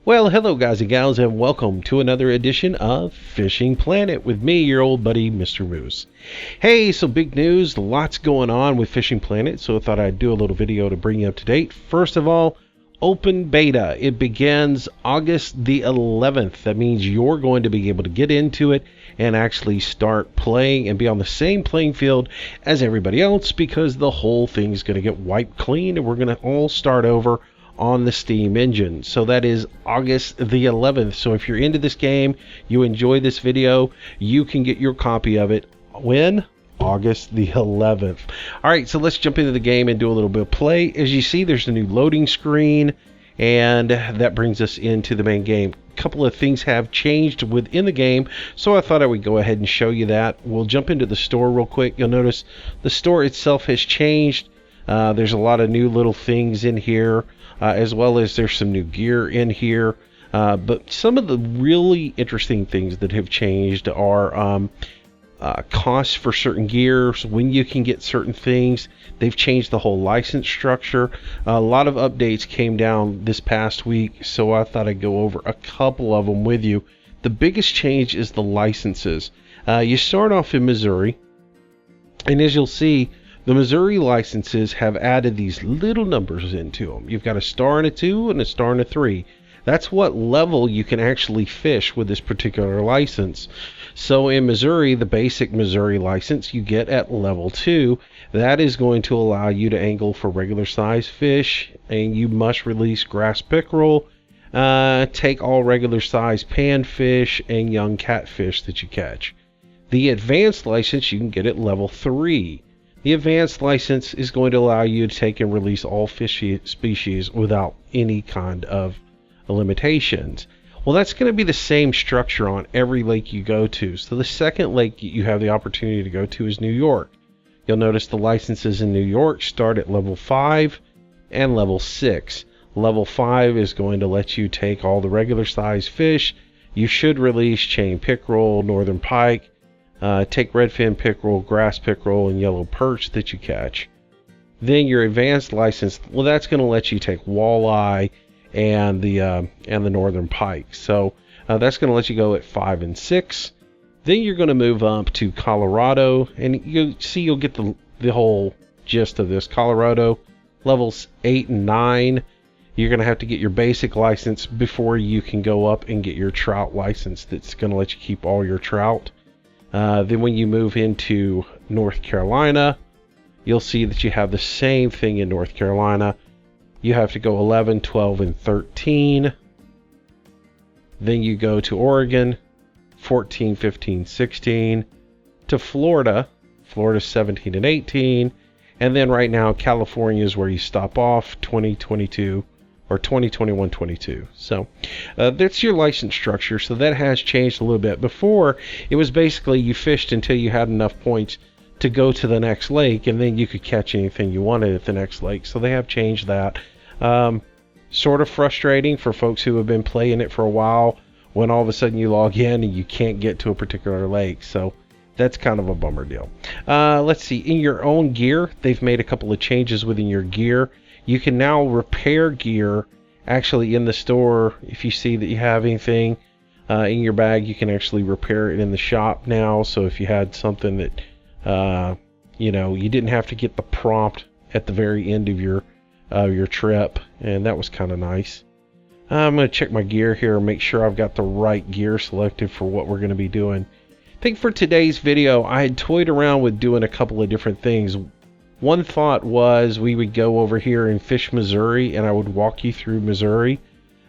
Well, hello guys and gals, and welcome to another edition of Fishing Planet with me, your old buddy, Mr. Moose. Hey, so big news, lots going on with Fishing Planet, so I thought I'd do a little video to bring you up to date. First of all, open beta. It begins August the 11th. That means you're going to be able to get into it and actually start playing and be on the same playing field as everybody else, because the whole thing's going to get wiped clean and we're going to all start over on the Steam engine. So that is August the 11th. So if you're into this game, you enjoy this video, you can get your copy of it when? August the 11th. Alright, so let's jump into the game and do a little bit of play. As you see, there's a new loading screen, and that brings us into the main game. A couple of things have changed within the game, so I thought I would go ahead and show you that. We'll jump into the store real quick. You'll notice the store itself has changed. There's a lot of new little things in here, as well as there's some new gear in here. But some of the really interesting things that have changed are costs for certain gears, when you can get certain things. They've changed the whole license structure. A lot of updates came down this past week, so I thought I'd go over a couple of them with you. The biggest change is the licenses. You start off in Missouri, and as you'll see, the Missouri licenses have added these little numbers into them. You've got a star and a 2 and a star and a 3. That's what level you can actually fish with this particular license. So in Missouri, the basic Missouri license you get at level 2. That is going to allow you to angle for regular size fish, and you must release grass pickerel, take all regular size panfish, and young catfish that you catch. The advanced license you can get at level 3. The advanced license is going to allow you to take and release all fish species without any kind of limitations. Well, that's going to be the same structure on every lake you go to. So the second lake you have the opportunity to go to is New York. You'll notice the licenses in New York start at level 5 and level 6. Level 5 is going to let you take all the regular size fish. You should release chain pickerel, northern pike, take redfin pickerel, grass pickerel, and yellow perch that you catch. Then your advanced license, well, that's going to let you take walleye and the northern pike. So that's going to let you go at 5 and 6. Then you're going to move up to Colorado, and you'll get the whole gist of this. Colorado levels 8 and 9. You're going to have to get your basic license before you can go up and get your trout license. That's going to let you keep all your trout. Then when you move into North Carolina, you'll see that you have the same thing in North Carolina. You have to go 11, 12, and 13. Then you go to Oregon, 14, 15, 16. To Florida, Florida 17 and 18. And then right now, California is where you stop off, 2022 or 2021, 22. So that's your license structure. So that has changed a little bit. Before, it was basically you fished until you had enough points to go to the next lake, and then you could catch anything you wanted at the next lake. So they have changed that. Sort of frustrating for folks who have been playing it for a while, when all of a sudden you log in and you can't get to a particular lake. So that's kind of a bummer deal. Let's see. In your own gear, they've made a couple of changes within your gear. You can now repair gear actually in the store. If you see that you have anything in your bag, you can actually repair it in the shop now. So if you had something that you didn't have to get the prompt at the very end of your trip, and that was kind of nice. I'm going to check my gear here and make sure I've got the right gear selected for what we're going to be doing. I think for today's video, I had toyed around with doing a couple of different things. One thought was we would go over here and fish Missouri, and I would walk you through Missouri.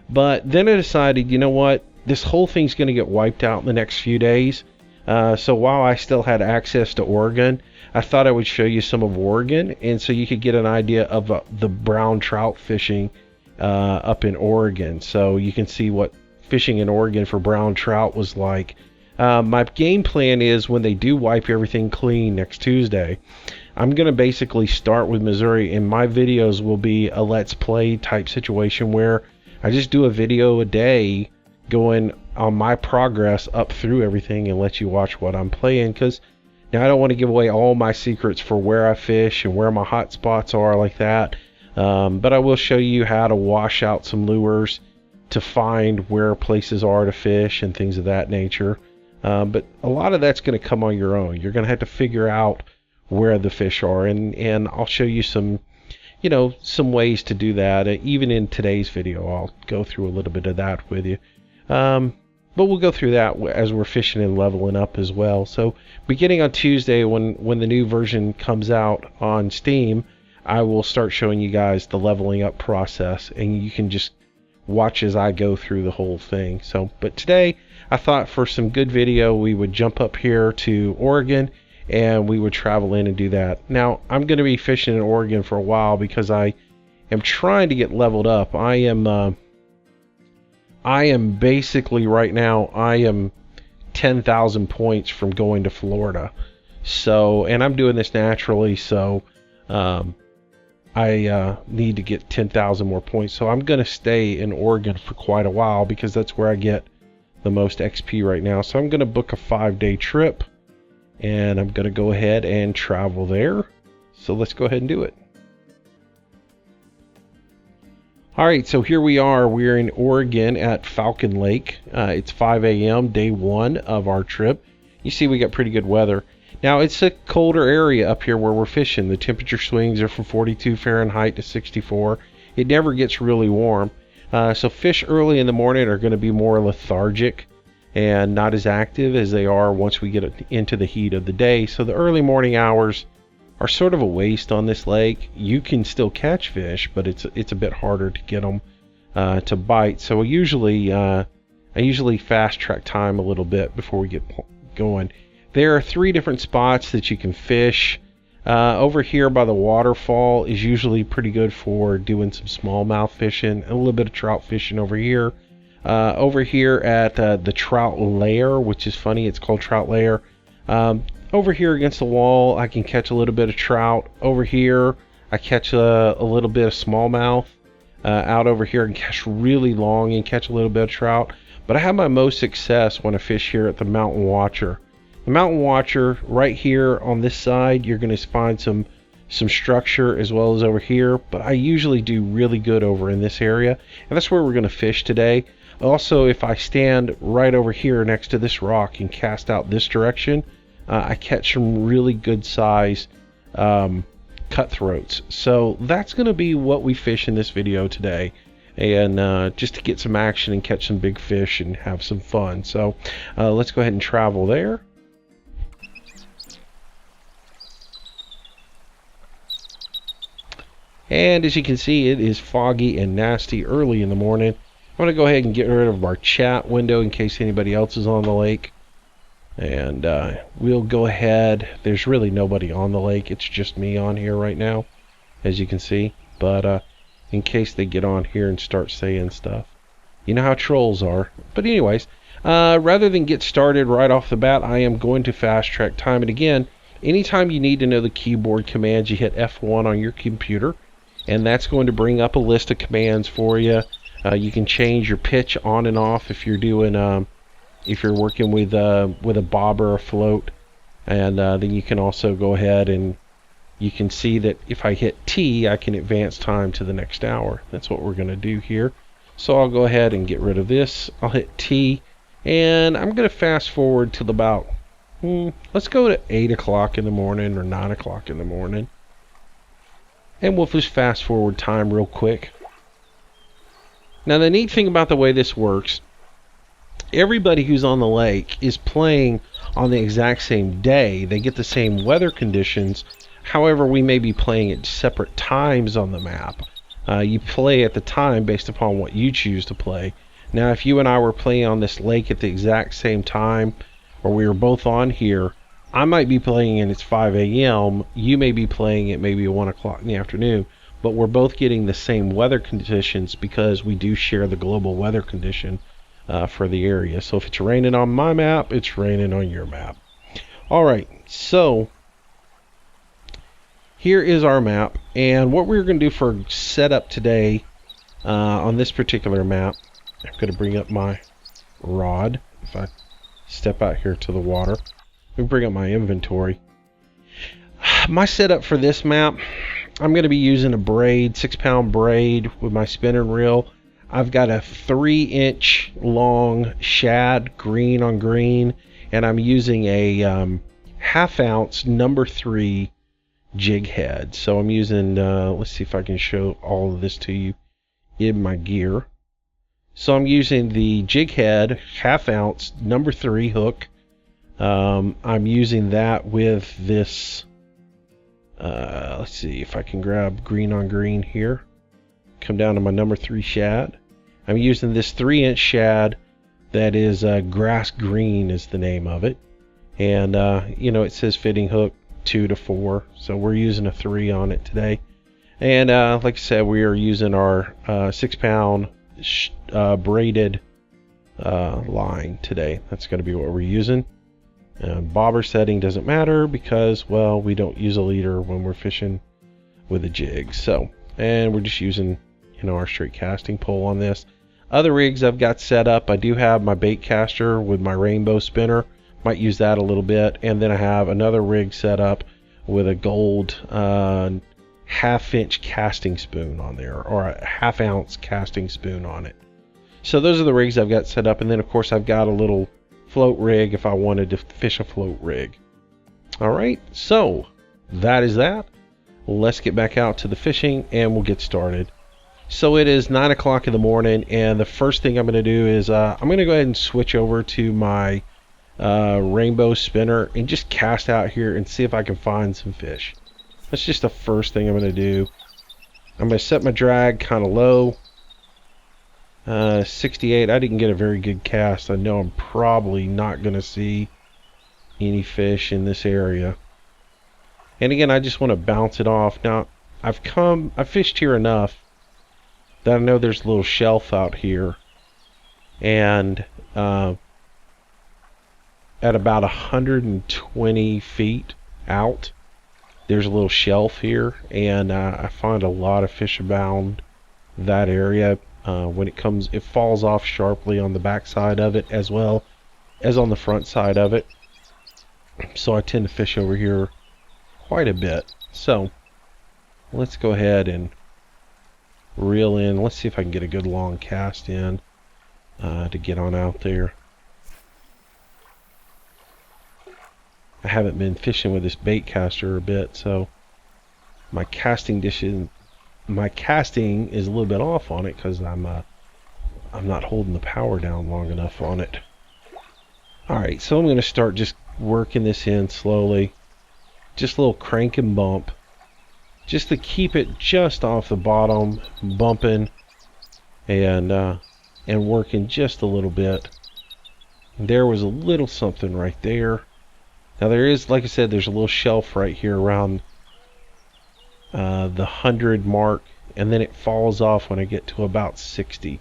But then I decided, you know what? This whole thing's going to get wiped out in the next few days. So while I still had access to Oregon, I thought I would show you some of Oregon, and so you could get an idea of the brown trout fishing up in Oregon. So you can see what fishing in Oregon for brown trout was like. My game plan is when they do wipe everything clean next Tuesday, I'm going to basically start with Missouri, and my videos will be a let's play type situation where I just do a video a day going on my progress up through everything and let you watch what I'm playing, because now I don't want to give away all my secrets for where I fish and where my hot spots are like that. But I will show you how to wash out some lures to find where places are to fish and things of that nature. But a lot of that's going to come on your own. You're going to have to figure out where the fish are, and I'll show you some, some ways to do that. Even in today's video, I'll go through a little bit of that with you. But we'll go through that as we're fishing and leveling up as well. So beginning on Tuesday, when the new version comes out on Steam, I will start showing you guys the leveling up process, and you can just watch as I go through the whole thing. But today I thought for some good video we would jump up here to Oregon and we would travel in and do that. Now I'm going to be fishing in Oregon for a while because I am trying to get leveled up. I am basically right now, I am 10,000 points from going to Florida. And I'm doing this naturally, so I need to get 10,000 more points. So I'm going to stay in Oregon for quite a while because that's where I get the most XP right now. So I'm going to book a 5-day trip, and I'm going to go ahead and travel there. So let's go ahead and do it. Alright, so here we are. We're in Oregon at Falcon Lake. It's 5 a.m., day 1 of our trip. You see we got pretty good weather. Now, it's a colder area up here where we're fishing. The temperature swings are from 42 Fahrenheit to 64. It never gets really warm. So fish early in the morning are going to be more lethargic and not as active as they are once we get into the heat of the day. So the early morning hours are sort of a waste on this lake. You can still catch fish, but it's a bit harder to get them to bite. So I usually fast track time a little bit before we get going. There are 3 different spots that you can fish. Over here by the waterfall is usually pretty good for doing some smallmouth fishing, a little bit of trout fishing over here. Over here at the trout lair, which is funny, it's called trout lair. Over here against the wall, I can catch a little bit of trout. Over here, I catch a little bit of smallmouth. Out over here, I can catch really long and catch a little bit of trout. But I have my most success when I fish here at the Mountain Watcher. The Mountain Watcher, right here on this side, you're going to find some structure as well as over here. But I usually do really good over in this area, and that's where we're going to fish today. Also, if I stand right over here next to this rock and cast out this direction, I catch some really good size cutthroats. So that's going to be what we fish in this video today, and just to get some action and catch some big fish and have some fun. So let's go ahead and travel there. And as you can see, it is foggy and nasty early in the morning. I'm going to go ahead and get rid of our chat window in case anybody else is on the lake. And we'll go ahead. There's really nobody on the lake. It's just me on here right now, as you can see. But in case they get on here and start saying stuff. You know how trolls are. But anyways, rather than get started right off the bat, I am going to fast track time. And again, anytime you need to know the keyboard commands, you hit F1 on your computer. And that's going to bring up a list of commands for you. You can change your pitch on and off if you're doing... if you're working with a bob or a float, and then you can also go ahead and you can see that if I hit T, I can advance time to the next hour. That's what we're going to do here. So I'll go ahead and get rid of this. I'll hit T, and I'm going to fast forward till about, let's go to 8 o'clock in the morning or 9 o'clock in the morning. And we'll just fast forward time real quick. Now the neat thing about the way this works, everybody who's on the lake is playing on the exact same day. They get the same weather conditions. However, we may be playing at separate times on the map. You play at the time based upon what you choose to play. Now, if you and I were playing on this lake at the exact same time, or we were both on here, I might be playing and it's 5 a.m. You may be playing at maybe 1 o'clock in the afternoon. But we're both getting the same weather conditions because we do share the global weather condition for the area. So if it's raining on my map, it's raining on your map. Alright, so here is our map, and what we're going to do for setup today on this particular map, I'm going to bring up my rod. If I step out here to the water, let me bring up my inventory. My setup for this map, I'm going to be using a braid, 6-pound braid with my spinning reel. I've got a 3-inch long shad, green on green, and I'm using a half-ounce number 3 jig head. So I'm using, let's see if I can show all of this to you in my gear. So I'm using the jig head, half-ounce number 3 hook. I'm using that with this, let's see if I can grab green on green here. Come down to my number 3 shad. I'm using this 3-inch shad that is grass green is the name of it. And, you know, it says fitting hook 2 to 4. So we're using a 3 on it today. And like I said, we are using our 6-pound braided line today. That's going to be what we're using. Bobber setting doesn't matter because, well, we don't use a leader when we're fishing with a jig. So, and we're just using, you know, our straight casting pole on this. Other rigs I've got set up, I do have my bait caster with my rainbow spinner. Might use that a little bit. And then I have another rig set up with a gold half-inch casting spoon on there, or a half-ounce casting spoon on it. So those are the rigs I've got set up. And then, of course, I've got a little float rig if I wanted to fish a float rig. All right, so that is that. Let's get back out to the fishing and we'll get started. So it is 9 o'clock in the morning, and the first thing I'm going to do is I'm going to go ahead and switch over to my rainbow spinner and just cast out here and see if I can find some fish. That's just the first thing I'm going to do. I'm going to set my drag kind of low. 68. I didn't get a very good cast. I know I'm probably not going to see any fish in this area. And again, I just want to bounce it off. Now, I've fished here enough that I know there's a little shelf out here. And at about 120 feet out, there's a little shelf here. And I find a lot of fish abound that area. When it falls off sharply on the back side of it as well as on the front side of it. So I tend to fish over here quite a bit. So let's go ahead and reel in. Let's see if I can get a good long cast in to get on out there. I haven't been fishing with this bait caster a bit, so my casting is a little bit off on it because I'm not holding the power down long enough on it. Alright, so I'm going to start just working this in slowly. Just a little crank and bump. Just to keep it just off the bottom, bumping and working just a little bit. There was a little something right there. Now there is, like I said, there's a little shelf right here around the 100 mark, and then it falls off when I get to about 60.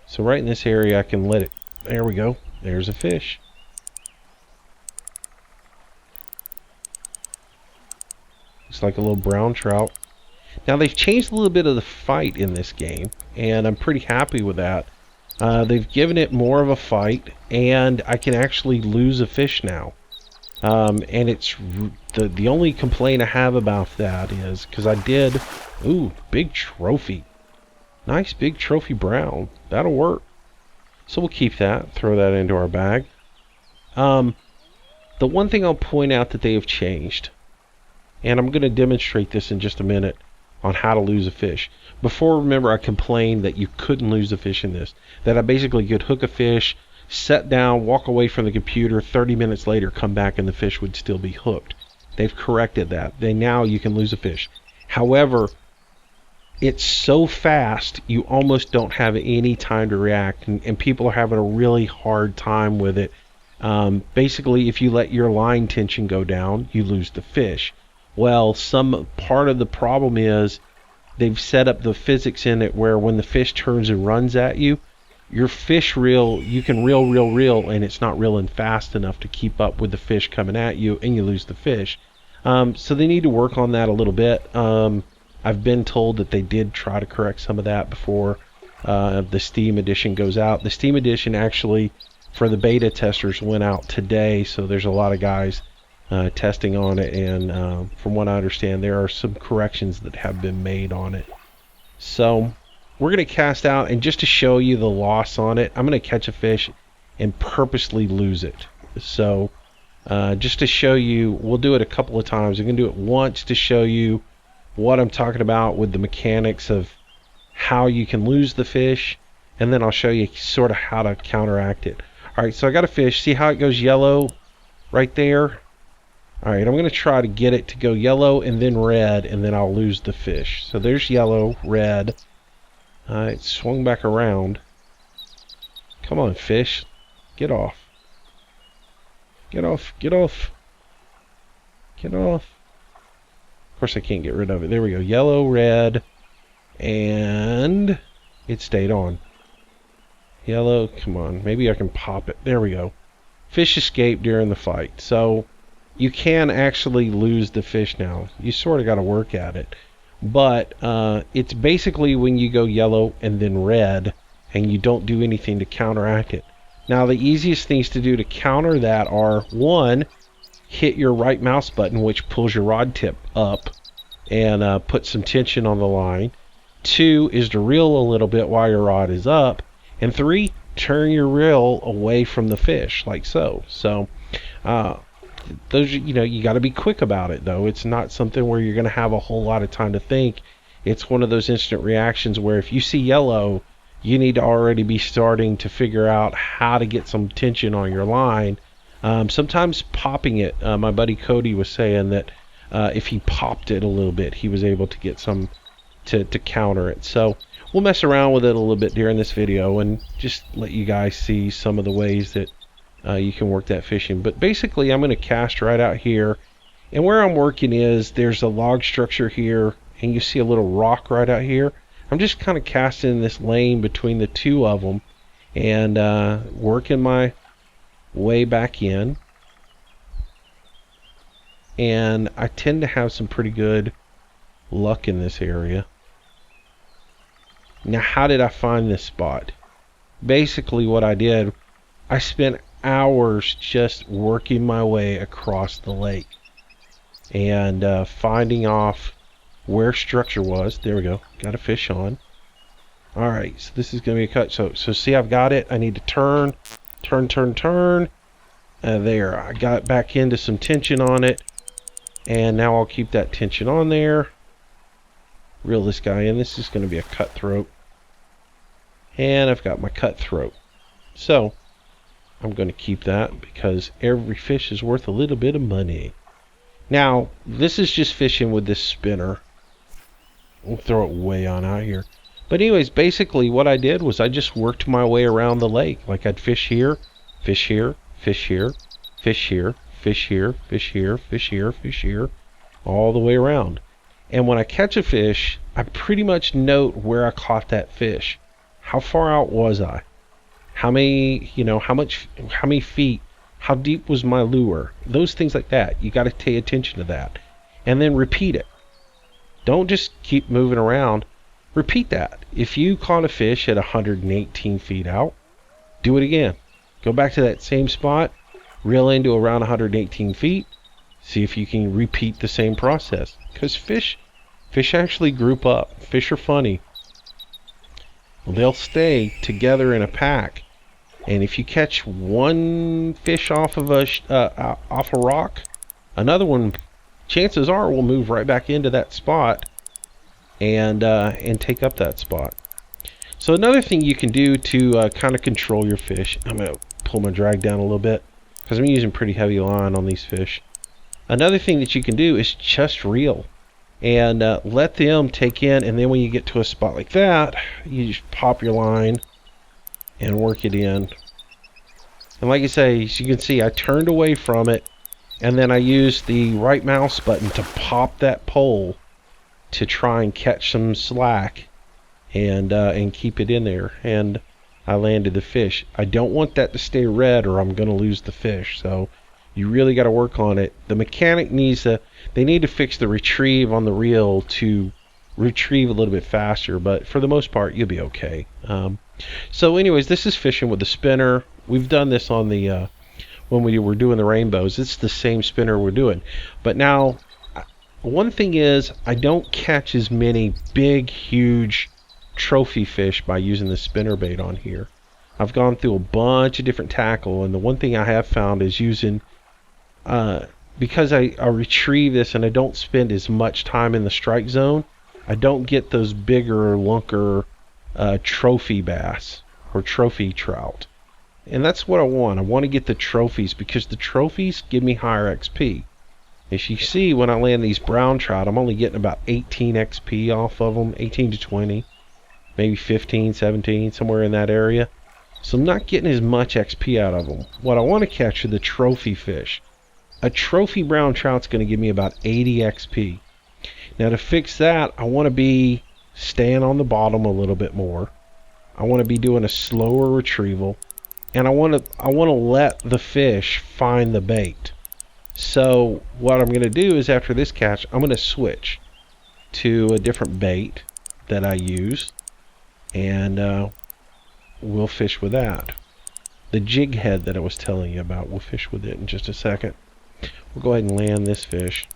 So right in this area I can let it, there we go, there's a fish. Looks like a little brown trout. Now they've changed a little bit of the fight in this game, and I'm pretty happy with that. They've given it more of a fight, and I can actually lose a fish now. And it's the only complaint I have about that is because I did, ooh, big trophy, nice big trophy brown. That'll work. So we'll keep that, throw that into our bag. The one thing I'll point out that they have changed, and I'm going to demonstrate this in just a minute on how to lose a fish. Before, remember, I complained that you couldn't lose a fish in this, that I basically could hook a fish, set down, walk away from the computer, 30 minutes later come back and the fish would still be hooked. They've corrected that. Now you can lose a fish. However, it's so fast you almost don't have any time to react, and people are having a really hard time with it. Basically, if you let your line tension go down, you lose the fish. Well, some part of the problem is they've set up the physics in it where when the fish turns and runs at you, your fish reel, you can reel, and it's not reeling fast enough to keep up with the fish coming at you, and you lose the fish. So they need to work on that a little bit. I've been told that they did try to correct some of that before the Steam edition goes out. The Steam edition actually, for the beta testers, went out today, so there's a lot of guys testing on it, and from what I understand, there are some corrections that have been made on it. So we're going to cast out, and just to show you the loss on it, I'm going to catch a fish and purposely lose it. So just to show you, we'll do it a couple of times. I'm going to do it once to show you what I'm talking about with the mechanics of how you can lose the fish, and then I'll show you sort of how to counteract it. Alright, so I got a fish. See how it goes yellow right there? Alright, I'm going to try to get it to go yellow and then red, and then I'll lose the fish. So there's yellow, red. It swung back around. Come on, fish. Get off. Get off. Get off. Get off. Of course, I can't get rid of it. There we go. Yellow, red, and it stayed on. Yellow, come on. Maybe I can pop it. There we go. Fish escaped during the fight. So you can actually lose the fish now. You sort of got to work at it. But it's basically when you go yellow and then red and you don't do anything to counteract it. Now the easiest things to do to counter that are, one, hit your right mouse button, which pulls your rod tip up and put some tension on the line. Two is to reel a little bit while your rod is up. And three, turn your reel away from the fish, like so. So those, you got to be quick about it, though. It's not something where you're going to have a whole lot of time to think. It's one of those instant reactions where if you see yellow, you need to already be starting to figure out how to get some tension on your line. Sometimes popping it. My buddy Cody was saying that if he popped it a little bit, he was able to get some to counter it. So we'll mess around with it a little bit during this video and just let you guys see some of the ways that you can work that fishing. But basically, I'm going to cast right out here, and where I'm working is there's a log structure here, and you see a little rock right out here. I'm just kind of casting this lane between the two of them and working my way back in. And I tend to have some pretty good luck in this area. Now, how did I find this spot? Basically, what I did, I spent hours just working my way across the lake and finding off where structure was. There we go. Got a fish on. Alright, so this is going to be a cut. So see, I've got it. I need to turn. There. I got back into some tension on it. And now I'll keep that tension on there. Reel this guy in. This is going to be a cutthroat. And I've got my cutthroat. So I'm going to keep that because every fish is worth a little bit of money. Now, this is just fishing with this spinner. We'll throw it way on out here. But anyways, basically what I did was I just worked my way around the lake. Like I'd fish here, fish here, fish here, fish here, fish here, fish here, fish here, fish here, all the way around. And when I catch a fish, I pretty much note where I caught that fish. How far out was I? How many, how many feet? How deep was my lure? Those things like that. You got to pay attention to that. And then repeat it. Don't just keep moving around. Repeat that. If you caught a fish at 118 feet out, do it again. Go back to that same spot, reel into around 118 feet, see if you can repeat the same process. Because fish actually group up. Fish are funny. They'll stay together in a pack. And if you catch one fish off of a rock, another one, chances are, will move right back into that spot and take up that spot. So another thing you can do to kind of control your fish, I'm going to pull my drag down a little bit because I'm using pretty heavy line on these fish. Another thing that you can do is just reel and let them take in, and then when you get to a spot like that, you just pop your line and work it in. And like I say, as you can see, I turned away from it, and then I used the right mouse button to pop that pole to try and catch some slack and keep it in there. And I landed the fish. I don't want that to stay red or I'm going to lose the fish. So you really got to work on it. The mechanic needs to, they need to fix the retrieve on the reel to retrieve a little bit faster, but for the most part, you'll be okay. So anyways, this is fishing with the spinner. We've done this on the when we were doing the rainbows. It's the same spinner we're doing. But now, one thing is, I don't catch as many big, huge trophy fish by using the spinner bait on here. I've gone through a bunch of different tackle, and the one thing I have found is using, because I retrieve this and I don't spend as much time in the strike zone, I don't get those bigger, lunker trophy bass or trophy trout. And that's what I want. I want to get the trophies because the trophies give me higher XP. As you see, when I land these brown trout, I'm only getting about 18 XP off of them, 18 to 20, maybe 15, 17, somewhere in that area. So I'm not getting as much XP out of them. What I want to catch are the trophy fish. A trophy brown trout's going to give me about 80 XP. Now to fix that, I want to be staying on the bottom a little bit more. I want to be doing a slower retrieval, and I want to let the fish find the bait. So what I'm going to do is after this catch, I'm going to switch to a different bait that I use, and we'll fish with that. The jig head that I was telling you about, we'll fish with it in just a second. We'll go ahead and land this fish.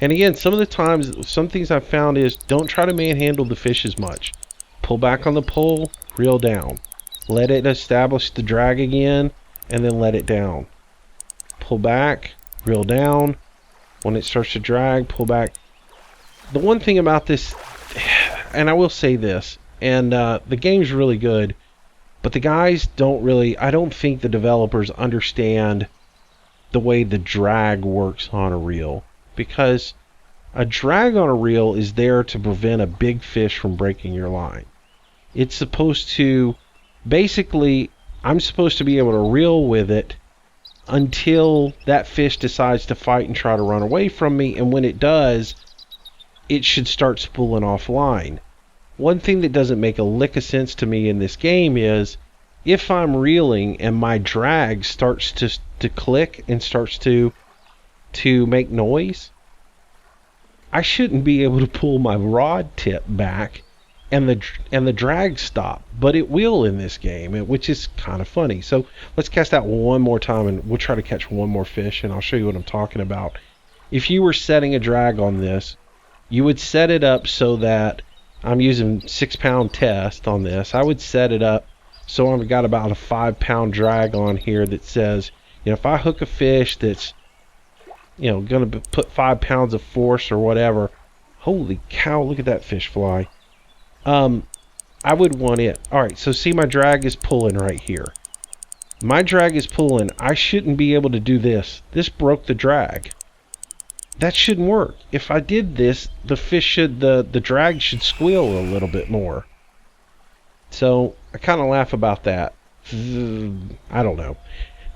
And again, some of the times, some things I've found is don't try to manhandle the fish as much. Pull back on the pole, reel down. Let it establish the drag again, and then let it down. Pull back, reel down. When it starts to drag, pull back. The one thing about this, and I will say this, and the game's really good, but the guys don't really, I don't think the developers understand the way the drag works on a reel. Because a drag on a reel is there to prevent a big fish from breaking your line. It's supposed to, basically, I'm supposed to be able to reel with it until that fish decides to fight and try to run away from me, and when it does, it should start spooling off line. One thing that doesn't make a lick of sense to me in this game is if I'm reeling and my drag starts to click and starts to make noise, I shouldn't be able to pull my rod tip back and the drag stop, but it will in this game, which is kind of funny. So let's cast out one more time and we'll try to catch one more fish, and I'll show you what I'm talking about. If you were setting a drag on this, you would set it up so that I'm using 6-pound test on this. I would set it up so I've got about a 5-pound drag on here that says, you know, if I hook a fish that's, you know, going to put 5 pounds of force or whatever, holy cow, look at that fish fly. I would want it. Alright, so see my drag is pulling right here. My drag is pulling. I shouldn't be able to do this. This broke the drag. That shouldn't work. If I did this, the drag should squeal a little bit more. So I kind of laugh about that. I don't know.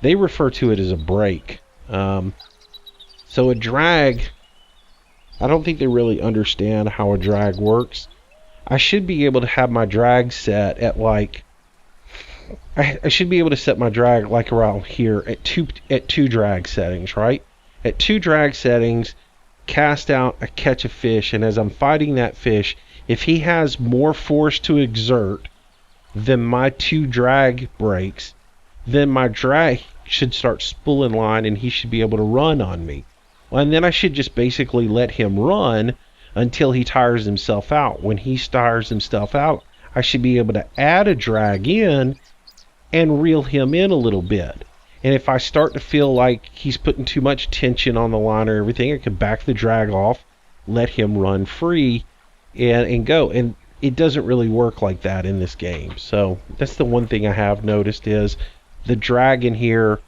They refer to it as a break. So a drag, I don't think they really understand how a drag works. I should be able to have my drag set at like, I should be able to set my drag like around here at two drag settings, right? At 2 drag settings, cast out, I catch a fish, and as I'm fighting that fish, if he has more force to exert than my 2 drag breaks, then my drag should start spooling line and he should be able to run on me. Well, and then I should just basically let him run until he tires himself out. When he tires himself out, I should be able to add a drag in and reel him in a little bit. And if I start to feel like he's putting too much tension on the line or everything, I can back the drag off, let him run free, and go. And it doesn't really work like that in this game. So that's the one thing I have noticed is the drag in here,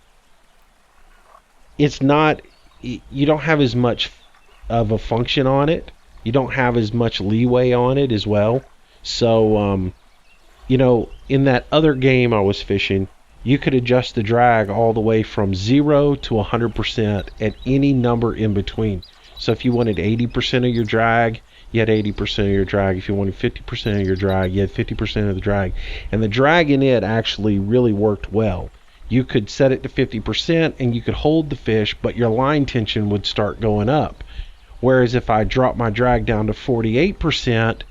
it's not, you don't have as much of a function on it. You don't have as much leeway on it as well. So, you know, in that other game I was fishing, you could adjust the drag all the way from 0 to 100% at any number in between. So if you wanted 80% of your drag, you had 80% of your drag. If you wanted 50% of your drag, you had 50% of the drag. And the drag in it actually really worked well. You could set it to 50% and you could hold the fish, but your line tension would start going up. Whereas if I drop my drag down to 48%,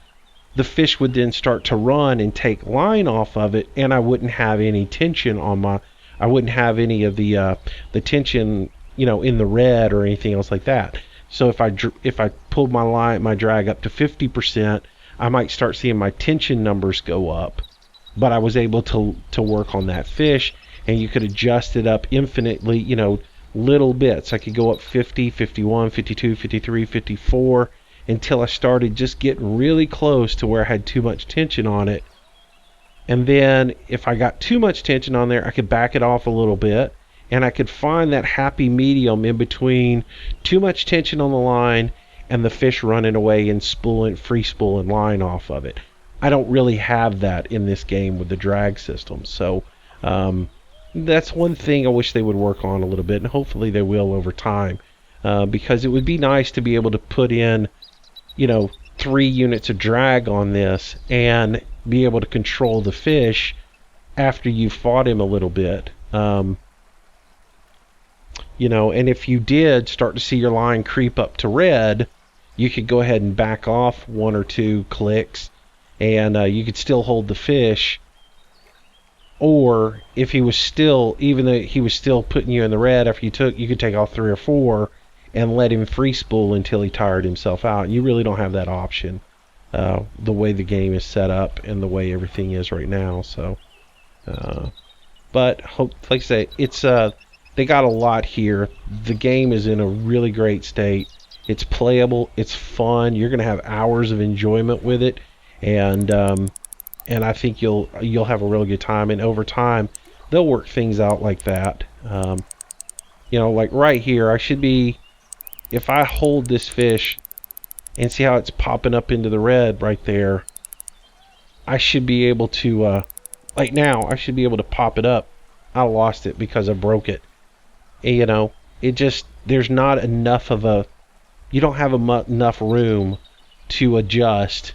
the fish would then start to run and take line off of it, and I wouldn't have any tension on I wouldn't have any of the tension, in the red or anything else like that. So if I pulled my drag up to 50%, I might start seeing my tension numbers go up. But I was able to work on that fish, and you could adjust it up infinitely, little bits. I could go up 50, 51, 52, 53, 54 until I started just getting really close to where I had too much tension on it. And then if I got too much tension on there, I could back it off a little bit, and I could find that happy medium in between too much tension on the line and the fish running away and free spooling line off of it. I don't really have that in this game with the drag system. So that's one thing I wish they would work on a little bit, and hopefully they will over time, because it would be nice to be able to put in 3 units of drag on this and be able to control the fish after you fought him a little bit. And if you did start to see your line creep up to red, you could go ahead and back off 1 or 2 clicks, and you could still hold the fish. Or if he was still, even though he was still putting you in the red after you could take off 3 or 4 and let him free spool until he tired himself out. You really don't have that option, the way the game is set up and the way everything is right now. So, but like I say, it's they got a lot here. The game is in a really great state. It's playable. It's fun. You're gonna have hours of enjoyment with it, and I think you'll have a really good time. And over time, they'll work things out like that. Like right here, I should be, if I hold this fish and see how it's popping up into the red right there, I should be able to, like now, I should be able to pop it up. I lost it because I broke it. And, it just, there's not enough of you don't have enough room to adjust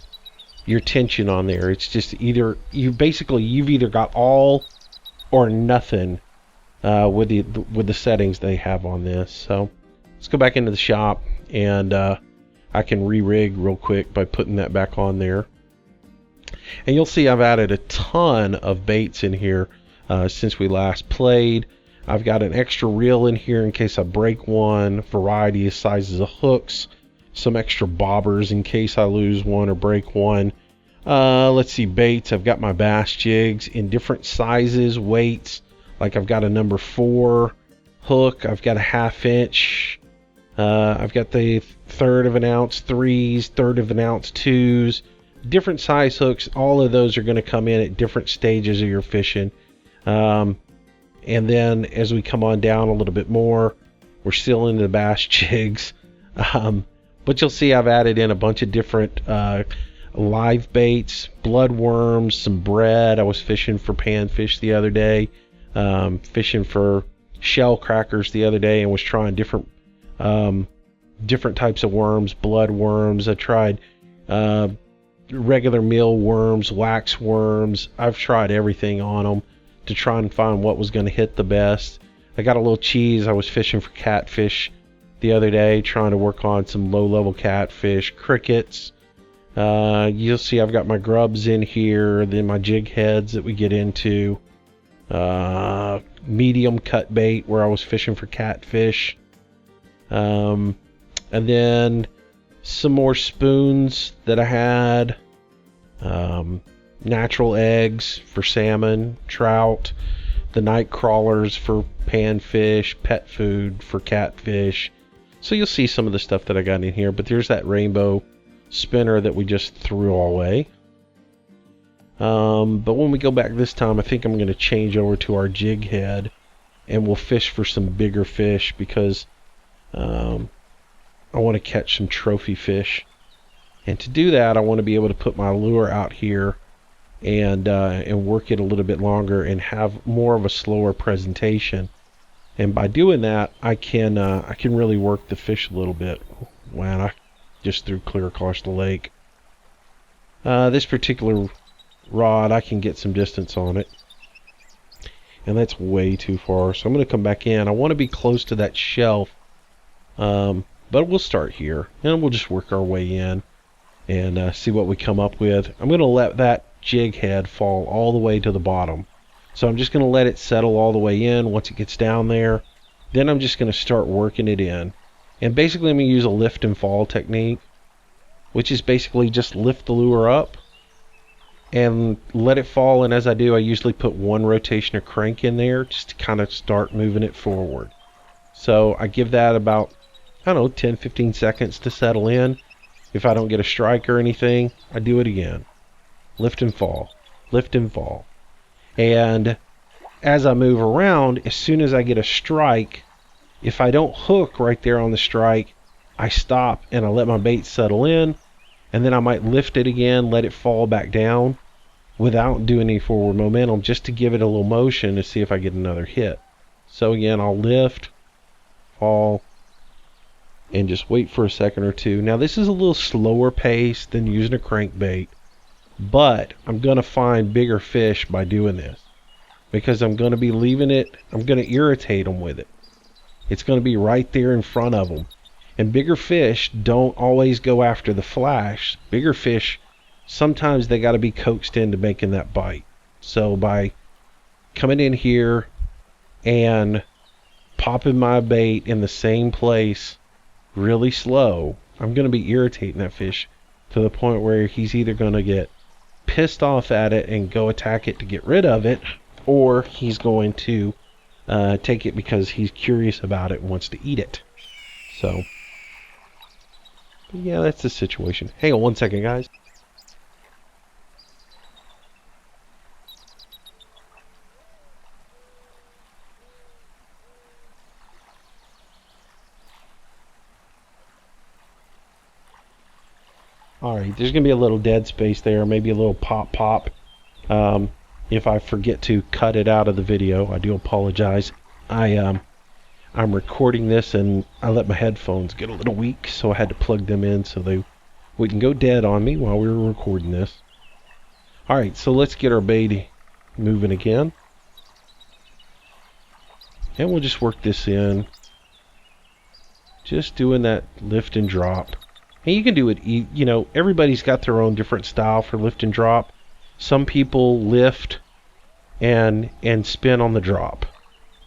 your tension on there. It's just you've either got all or nothing with the settings they have on this. So let's go back into the shop, and I can re-rig real quick by putting that back on there. And you'll see I've added a ton of baits in here since we last played. I've got an extra reel in here in case I break one, variety of sizes of hooks, some extra bobbers in case I lose one or break one. Let's see, baits. I've got my bass jigs in different sizes, weights. Like I've got a number 4 hook. I've got a 1/2 inch. I've got the 1/3 of an ounce 3s, 1/3 of an ounce 2s. Different size hooks. All of those are going to come in at different stages of your fishing. And then as we come on down a little bit more, we're still into the bass jigs. But you'll see I've added in a bunch of different live baits, bloodworms, some bread. I was fishing for panfish the other day, fishing for shell crackers the other day, and was trying different types of worms, bloodworms. I tried regular mealworms, wax worms. I've tried everything on them to try and find what was going to hit the best. I got a little cheese. I was fishing for catfish the other day, trying to work on some low-level catfish, crickets. You'll see I've got my grubs in here, then my jig heads that we get into, medium cut bait where I was fishing for catfish, and then some more spoons that I had, natural eggs for salmon, trout, the night crawlers for panfish, pet food for catfish. So you'll see some of the stuff that I got in here, but there's that rainbow spinner that we just threw away. But when we go back this time, I think I'm going to change over to our jig head, and we'll fish for some bigger fish because I want to catch some trophy fish. And to do that, I want to be able to put my lure out here and work it a little bit longer and have more of a slower presentation. And by doing that, I can really work the fish a little bit. Wow, I just threw clear across the lake. This particular rod, I can get some distance on it, and that's way too far. So I'm going to come back in. I want to be close to that shelf, but we'll start here, and we'll just work our way in and see what we come up with. I'm going to let that jig head fall all the way to the bottom. So I'm just going to let it settle all the way in. Once it gets down there, then I'm just going to start working it in. And basically I'm going to use a lift and fall technique, which is basically just lift the lure up and let it fall. And as I do, I usually put one rotation of crank in there just to kind of start moving it forward. So I give that about, I don't know, 10-15 seconds to settle in. If I don't get a strike or anything, I do it again. Lift and fall, lift and fall. And as I move around, as soon as I get a strike, if I don't hook right there on the strike, I stop and I let my bait settle in, and then I might lift it again, let it fall back down without doing any forward momentum, just to give it a little motion to see if I get another hit. So again, I'll lift, fall, and just wait for a second or two. Now this is a little slower pace than using a crankbait, but I'm going to find bigger fish by doing this, because I'm going to be leaving it, I'm going to irritate them with it. It's going to be right there in front of them. And bigger fish don't always go after the flash. Bigger fish, sometimes they got to be coaxed into making that bite. So by coming in here and popping my bait in the same place really slow, I'm going to be irritating that fish to the point where he's either going to get pissed off at it and go attack it to get rid of it, or he's going to take it because he's curious about it and wants to eat it. So yeah, that's the situation. Hang on one second, guys. Alright, there's going to be a little dead space there, maybe a little pop. If I forget to cut it out of the video, I do apologize. I'm recording this and I let my headphones get a little weak, so I had to plug them in so they wouldn't go dead on me while we were recording this. Alright, so let's get our bait moving again. And we'll just work this in. Just doing that lift and drop. And you can do it, you know, everybody's got their own different style for lift and drop. Some people lift and spin on the drop.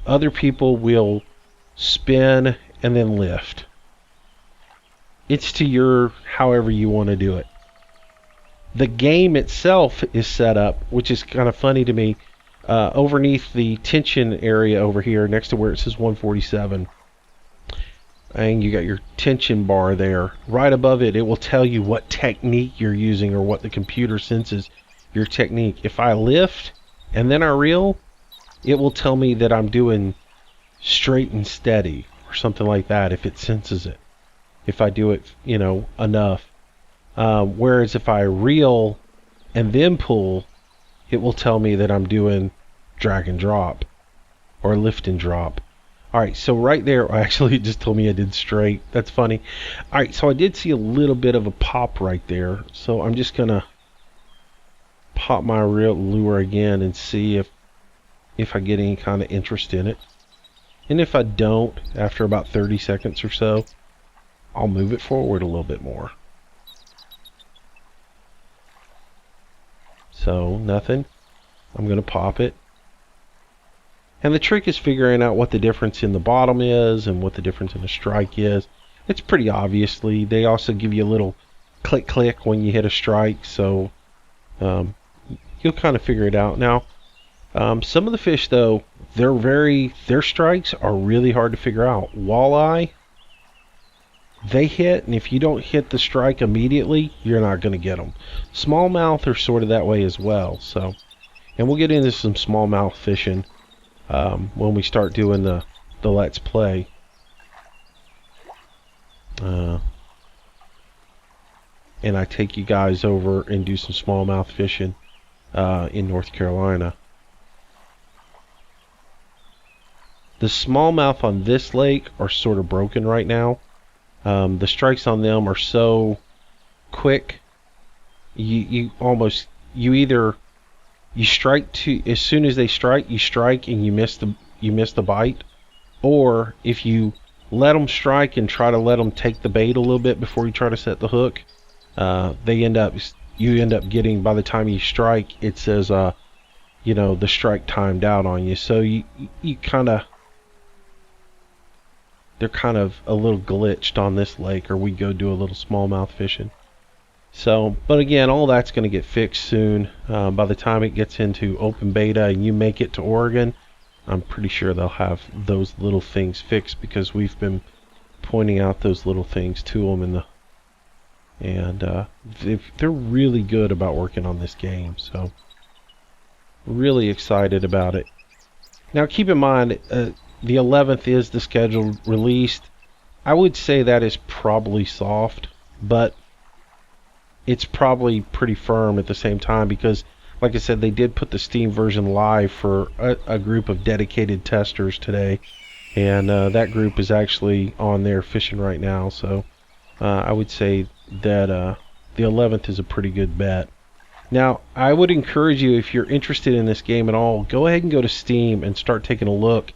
Other people will spin and then lift. It's to your however you want to do it. The game itself is set up, which is kind of funny to me, underneath the tension area over here next to where it says 147. And you got your tension bar there. Right above it, it will tell you what technique you're using, or what the computer senses your technique. If I lift and then I reel, it will tell me that I'm doing straight and steady or something like that if it senses it. If I do it, you know, enough. Whereas if I reel and then pull, it will tell me that I'm doing drag and drop or lift and drop. Alright, so right there, actually it just told me I did straight. That's funny. Alright, so I did see a little bit of a pop right there. So I'm just going to pop my reel lure again and see if I get any kind of interest in it. And if I don't, after about 30 seconds or so, I'll move it forward a little bit more. So, nothing. I'm going to pop it. And the trick is figuring out what the difference in the bottom is and what the difference in the strike is. It's pretty obviously. They also give you a little click click when you hit a strike, so you'll kind of figure it out. Now, some of the fish though, their strikes are really hard to figure out. Walleye, they hit, and if you don't hit the strike immediately, you're not going to get them. Smallmouth are sort of that way as well. So, and we'll get into some smallmouth fishing when we start doing the Let's Play. And I take you guys over and do some smallmouth fishing in North Carolina. The smallmouth on this lake are sort of broken right now. The strikes on them are so quick. You strike as soon as they strike, you strike and you miss the bite. Or if you let them strike and try to let them take the bait a little bit before you try to set the hook, you end up getting, by the time you strike, it says you know, the strike timed out on you. So you kind of, they're kind of a little glitched on this lake, or we go do a little smallmouth fishing. So, but again, all that's going to get fixed soon. By the time it gets into open beta and you make it to Oregon, I'm pretty sure they'll have those little things fixed, because we've been pointing out those little things to them they're really good about working on this game. So, really excited about it. Now, keep in mind, the 11th is the scheduled release. I would say that is probably soft, but it's probably pretty firm at the same time, because like I said, they did put the Steam version live for a group of dedicated testers today, and that group is actually on there fishing right now. So I would say that the 11th is a pretty good bet. Now, I would encourage you, if you're interested in this game at all, go ahead and go to Steam and start taking a look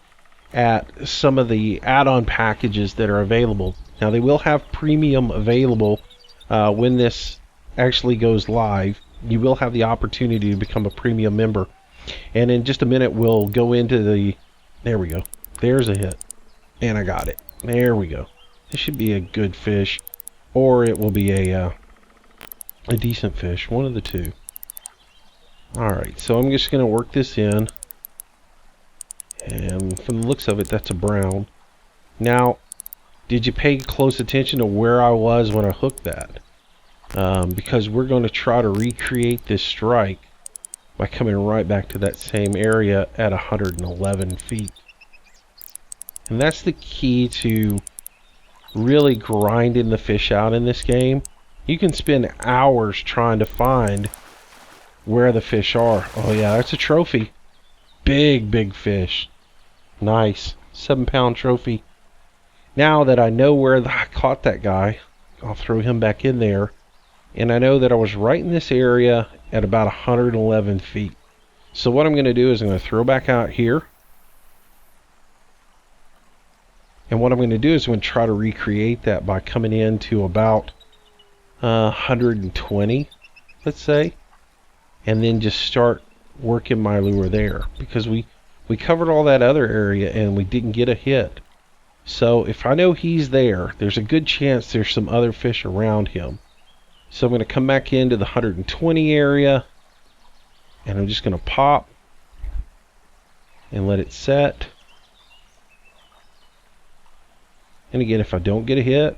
at some of the add-on packages that are available. Now, they will have premium available when this actually goes live. You will have the opportunity to become a premium member. And in just a minute, we'll go into the... There we go. There's a hit. And I got it. There we go. This should be a good fish, or it will be a decent fish. One of the two. Alright, so I'm just going to work this in. And from the looks of it, that's a brown. Now, did you pay close attention to where I was when I hooked that? Because we're going to try to recreate this strike by coming right back to that same area at 111 feet. And that's the key to really grinding the fish out in this game. You can spend hours trying to find where the fish are. Oh yeah, that's a trophy. Big fish. Nice. 7-pound trophy. Now that I know where I caught that guy, I'll throw him back in there. And I know that I was right in this area at about 111 feet. So what I'm going to do is I'm going to throw back out here. And what I'm going to do is I'm going to try to recreate that by coming in to about 120, let's say. And then just start working my lure there. Because we covered all that other area and we didn't get a hit. So if I know he's there, there's a good chance there's some other fish around him. So I'm going to come back into the 120 area, and I'm just going to pop and let it set. And again, if I don't get a hit,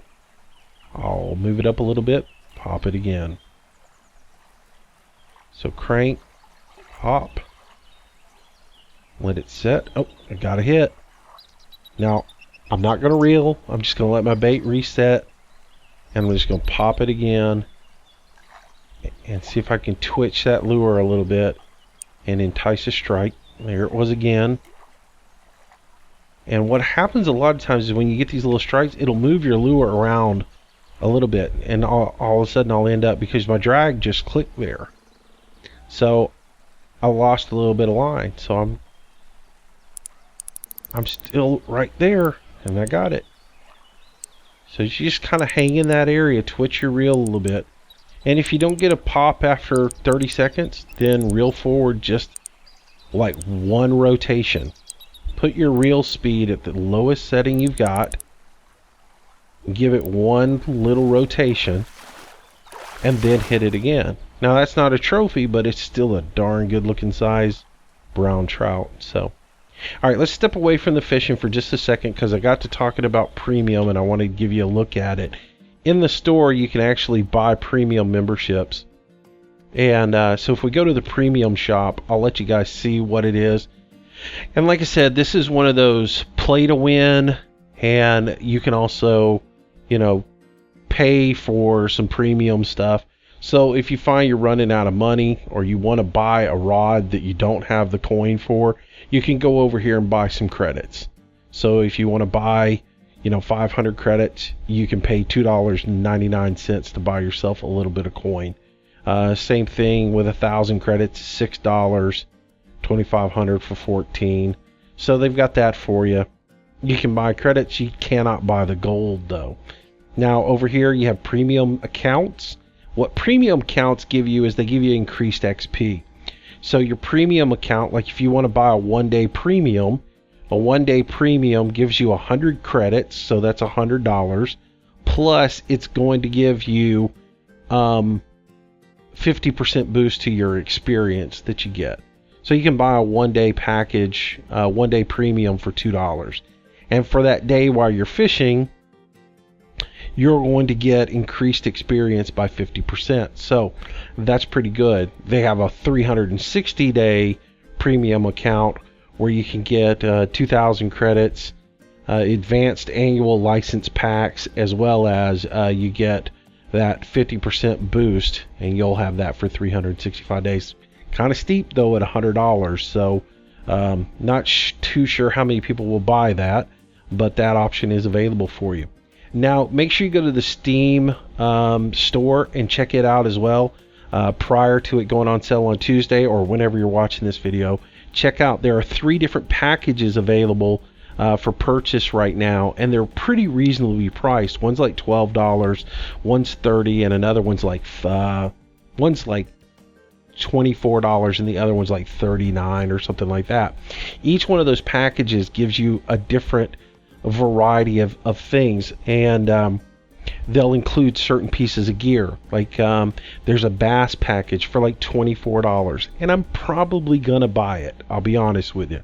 I'll move it up a little bit, pop it again. So crank, pop, let it set. Oh, I got a hit. Now, I'm not going to reel. I'm just going to let my bait reset, and I'm just going to pop it again. And see if I can twitch that lure a little bit and entice a strike. There it was again. And what happens a lot of times is when you get these little strikes, it'll move your lure around a little bit, and all of a sudden I'll end up, because my drag just clicked there, so I lost a little bit of line. So I'm still right there, and I got it. So you just kind of hang in that area, twitch your reel a little bit. And if you don't get a pop after 30 seconds, then reel forward just like one rotation. Put your reel speed at the lowest setting you've got. Give it one little rotation. And then hit it again. Now that's not a trophy, but it's still a darn good looking size brown trout. So, alright, let's step away from the fishing for just a second, because I got to talking about premium and I want to give you a look at it. In the store, you can actually buy premium memberships. And so if we go to the premium shop, I'll let you guys see what it is. And like I said, this is one of those play to win. And you can also, you know, pay for some premium stuff. So if you find you're running out of money, or you want to buy a rod that you don't have the coin for, you can go over here and buy some credits. So if you want to buy, you know, 500 credits, you can pay $2.99 to buy yourself a little bit of coin. Same thing with 1,000 credits, $6, 2,500 for 14. So they've got that for you. You can buy credits. You cannot buy the gold though. Now over here you have premium accounts. What premium accounts give you is they give you increased XP. So your premium account, like if you want to buy a 1-day premium, a 1-day premium gives you 100 credits, so that's $100. Plus, it's going to give you 50% boost to your experience that you get. So you can buy a 1-day package, 1-day premium for $2. And for that day while you're fishing, you're going to get increased experience by 50%. So that's pretty good. They have a 360-day premium account where you can get 2,000 credits, advanced annual license packs, as well as you get that 50% boost, and you'll have that for 365 days. Kind of steep though at $100, so not too sure how many people will buy that, but that option is available for you. Now make sure you go to the Steam store and check it out as well prior to it going on sale on Tuesday or whenever you're watching this video. Check out, there are 3 different packages available for purchase right now, and they're pretty reasonably priced. One's like $12, one's $30, and another one's like $24, and the other one's like $39 or something like that. Each one of those packages gives you a different variety of things, and they'll include certain pieces of gear. Like there's a bass package for like $24, and I'm probably gonna buy it, I'll be honest with you,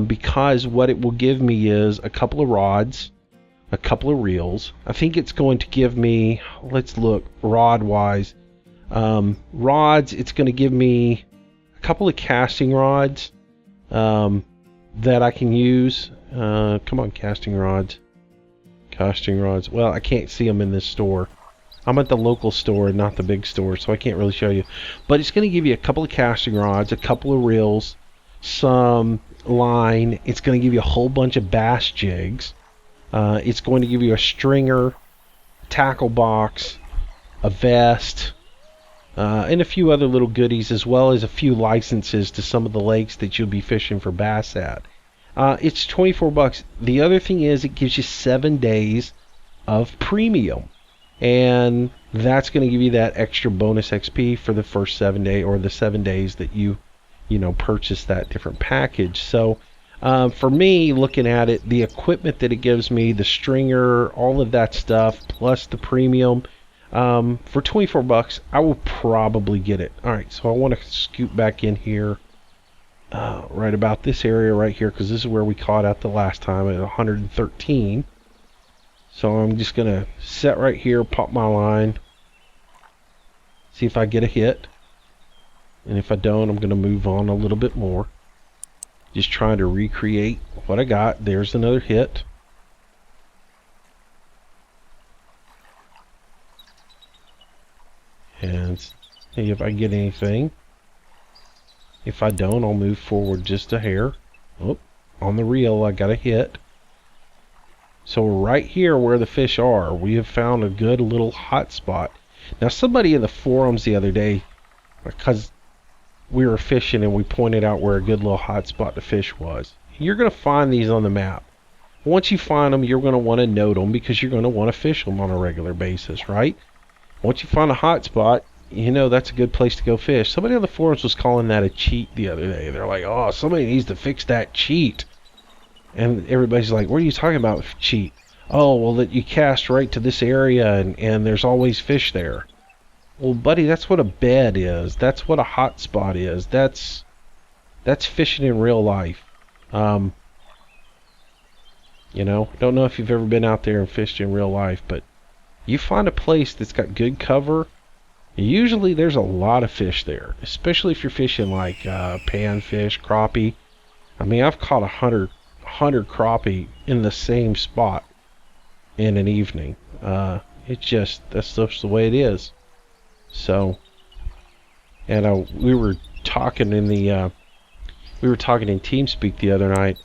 because what it will give me is a couple of rods, a couple of reels. I think it's going to give me, let's look rod wise, rods, it's going to give me a couple of casting rods that I can use. Come on, casting rods. Well, I can't see them in this store. I'm at the local store and not the big store, so I can't really show you. But it's going to give you a couple of casting rods, a couple of reels, some line. It's going to give you a whole bunch of bass jigs. It's going to give you a stringer, tackle box, a vest, and a few other little goodies, as well as a few licenses to some of the lakes that you'll be fishing for bass at. It's $24. The other thing is it gives you 7 days of premium, and that's going to give you that extra bonus XP for the first 7 day, or the 7 days that you purchase that different package. So for me, looking at it, the equipment that it gives me, the stringer, all of that stuff, plus the premium, for $24, I will probably get it. All right, so I want to scoot back in here. Right about this area right here, because this is where we caught out the last time at 113. So I'm just gonna set right here, pop my line, see if I get a hit, and if I don't, I'm gonna move on a little bit more, just trying to recreate what I got. There's another hit. And see if I get anything. If I don't, I'll move forward just a hair. Oh, on the reel, I got a hit. So right here where the fish are, we have found a good little hot spot. Now, somebody in the forums the other day, because we were fishing and we pointed out where a good little hot spot to fish was. You're going to find these on the map. Once you find them, you're going to want to note them, because you're going to want to fish them on a regular basis, right? Once you find a hot spot, that's a good place to go fish. Somebody on the forums was calling that a cheat the other day. They're like, oh, somebody needs to fix that cheat. And everybody's like, what are you talking about, cheat? Oh, well, that you cast right to this area and there's always fish there. Well, buddy, that's what a bed is. That's what a hot spot is. That's fishing in real life. Don't know if you've ever been out there and fished in real life, but you find a place that's got good cover, usually there's a lot of fish there, especially if you're fishing like panfish, crappie. I mean, I've caught 100 crappie in the same spot in an evening. That's just the way it is. So, and we were talking in TeamSpeak the other night,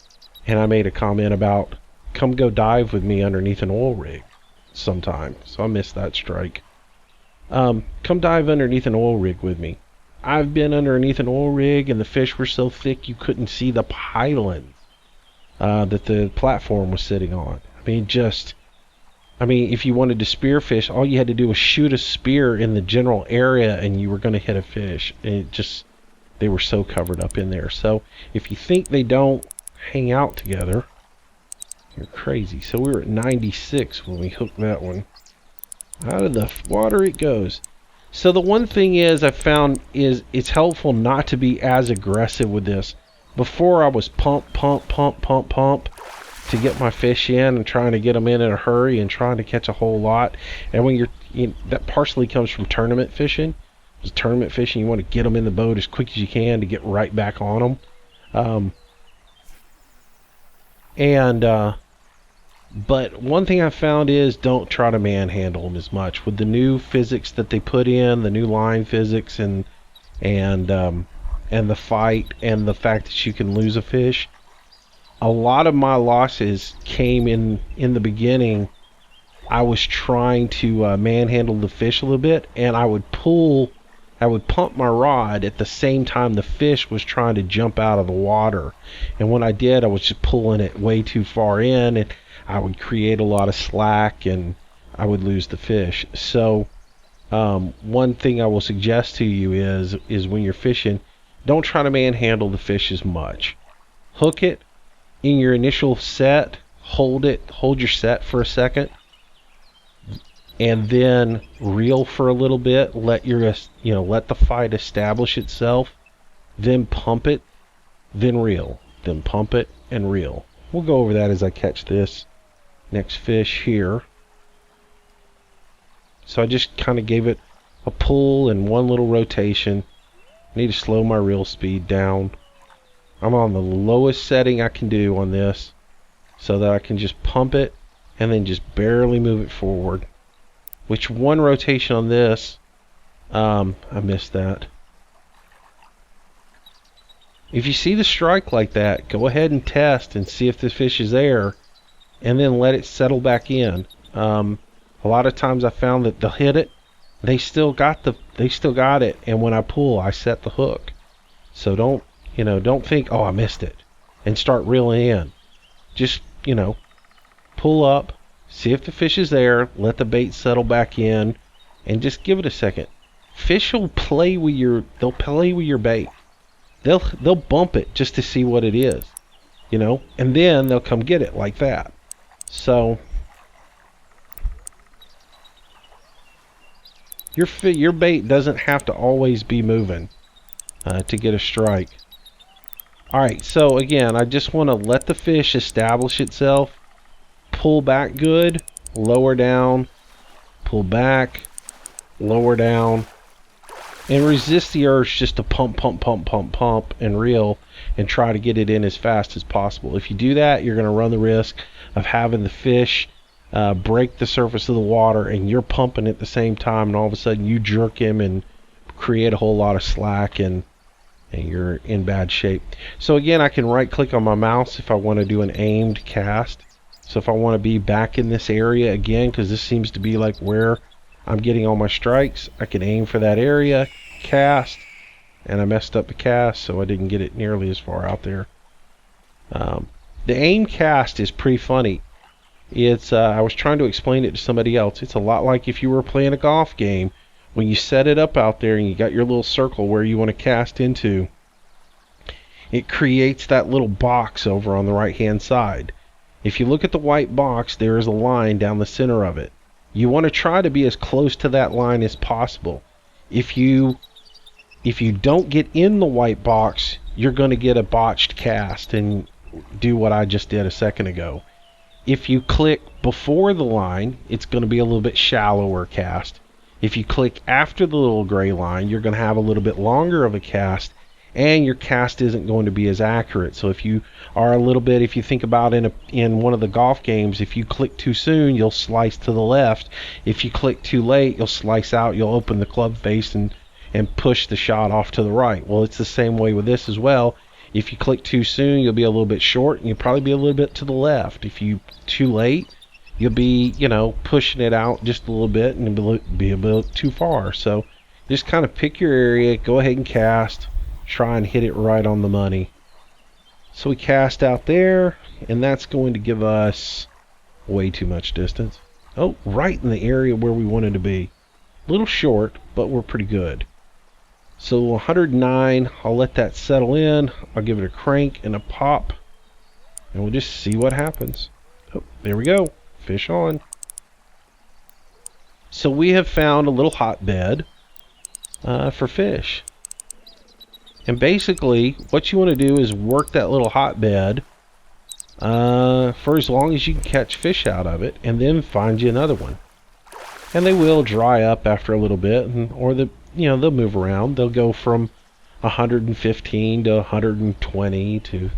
and I made a comment about come go dive with me underneath an oil rig sometime. So I missed that strike. Come dive underneath an oil rig with me. I've been underneath an oil rig and the fish were so thick you couldn't see the pylons that the platform was sitting on. I mean, if you wanted to spearfish, all you had to do was shoot a spear in the general area and you were going to hit a fish. They were so covered up in there. So if you think they don't hang out together, you're crazy. So we were at 96 when we hooked that one. Out of the water it goes. So the one thing is I found is it's helpful not to be as aggressive with this. Before I was pump to get my fish in and trying to get them in a hurry and trying to catch a whole lot. And when that partially comes from tournament fishing. Because tournament fishing, you want to get them in the boat as quick as you can to get right back on them. But one thing I found is don't try to manhandle them as much. With the new physics that they put in, the new line physics and the fight and the fact that you can lose a fish, a lot of my losses came in the beginning. I was trying to manhandle the fish a little bit, and I would pump my rod at the same time the fish was trying to jump out of the water. And when I did, I was just pulling it way too far in, and I would create a lot of slack, and I would lose the fish. So one thing I will suggest to you is when you're fishing, don't try to manhandle the fish as much. Hook it in your initial set, hold your set for a second, and then reel for a little bit. Let the fight establish itself. Then pump it, then reel, then pump it and reel. We'll go over that as I catch this next fish here. So I just kind of gave it a pull and one little rotation. I need to slow my reel speed down. I'm on the lowest setting I can do on this so that I can just pump it and then just barely move it forward. Which one rotation on this, I missed that. If you see the strike like that, go ahead and test and see if the fish is there, and then let it settle back in. A lot of times I found that they'll hit it, they still got it, and when I pull, I set the hook. So don't think, oh, I missed it, and start reeling in. Just, pull up, see if the fish is there, let the bait settle back in, and just give it a second. Fish will play with your bait. They'll bump it just to see what it is, and then they'll come get it like that. So your bait doesn't have to always be moving to get a strike. Alright, so again, I just want to let the fish establish itself. Pull back good, lower down, pull back, lower down, and resist the urge just to pump and reel and try to get it in as fast as possible. If you do that, you're going to run the risk of having the fish break the surface of the water, and you're pumping at the same time, and all of a sudden you jerk him and create a whole lot of slack, and you're in bad shape. So again, I can right click on my mouse if I want to do an aimed cast. So if I want to be back in this area again, because this seems to be like where I'm getting all my strikes, I can aim for that area, cast, and I messed up the cast, so I didn't get it nearly as far out there. The aim cast is pretty funny. It's I was trying to explain it to somebody else. It's a lot like if you were playing a golf game. When you set it up out there and you got your little circle where you want to cast into, it creates that little box over on the right hand side. If you look at the white box, there is a line down the center of it. You want to try to be as close to that line as possible. If you don't get in the white box, you're going to get a botched cast and do what I just did a second ago. If you click before the line, it's going to be a little bit shallower cast. If you click after the little gray line, you're going to have a little bit longer of a cast, and your cast isn't going to be as accurate. So if you think about in one of the golf games, if you click too soon, you'll slice to the left. If you click too late, you'll slice out, you'll open the club face and push the shot off to the right. Well, it's the same way with this as well. If you click too soon, you'll be a little bit short, and you'll probably be a little bit to the left. If you too late, you'll be, pushing it out just a little bit and be a bit too far. So just kind of pick your area, go ahead and cast, try and hit it right on the money. So we cast out there, and that's going to give us way too much distance. Oh, right in the area where we wanted to be. A little short, but we're pretty good. So 109, I'll let that settle in. I'll give it a crank and a pop, and we'll just see what happens. Oh, there we go. Fish on. So we have found a little hotbed for fish. And basically, what you want to do is work that little hotbed for as long as you can catch fish out of it, and then find you another one. And they will dry up after a little bit, or they'll move around. They'll go from 115 to 120 to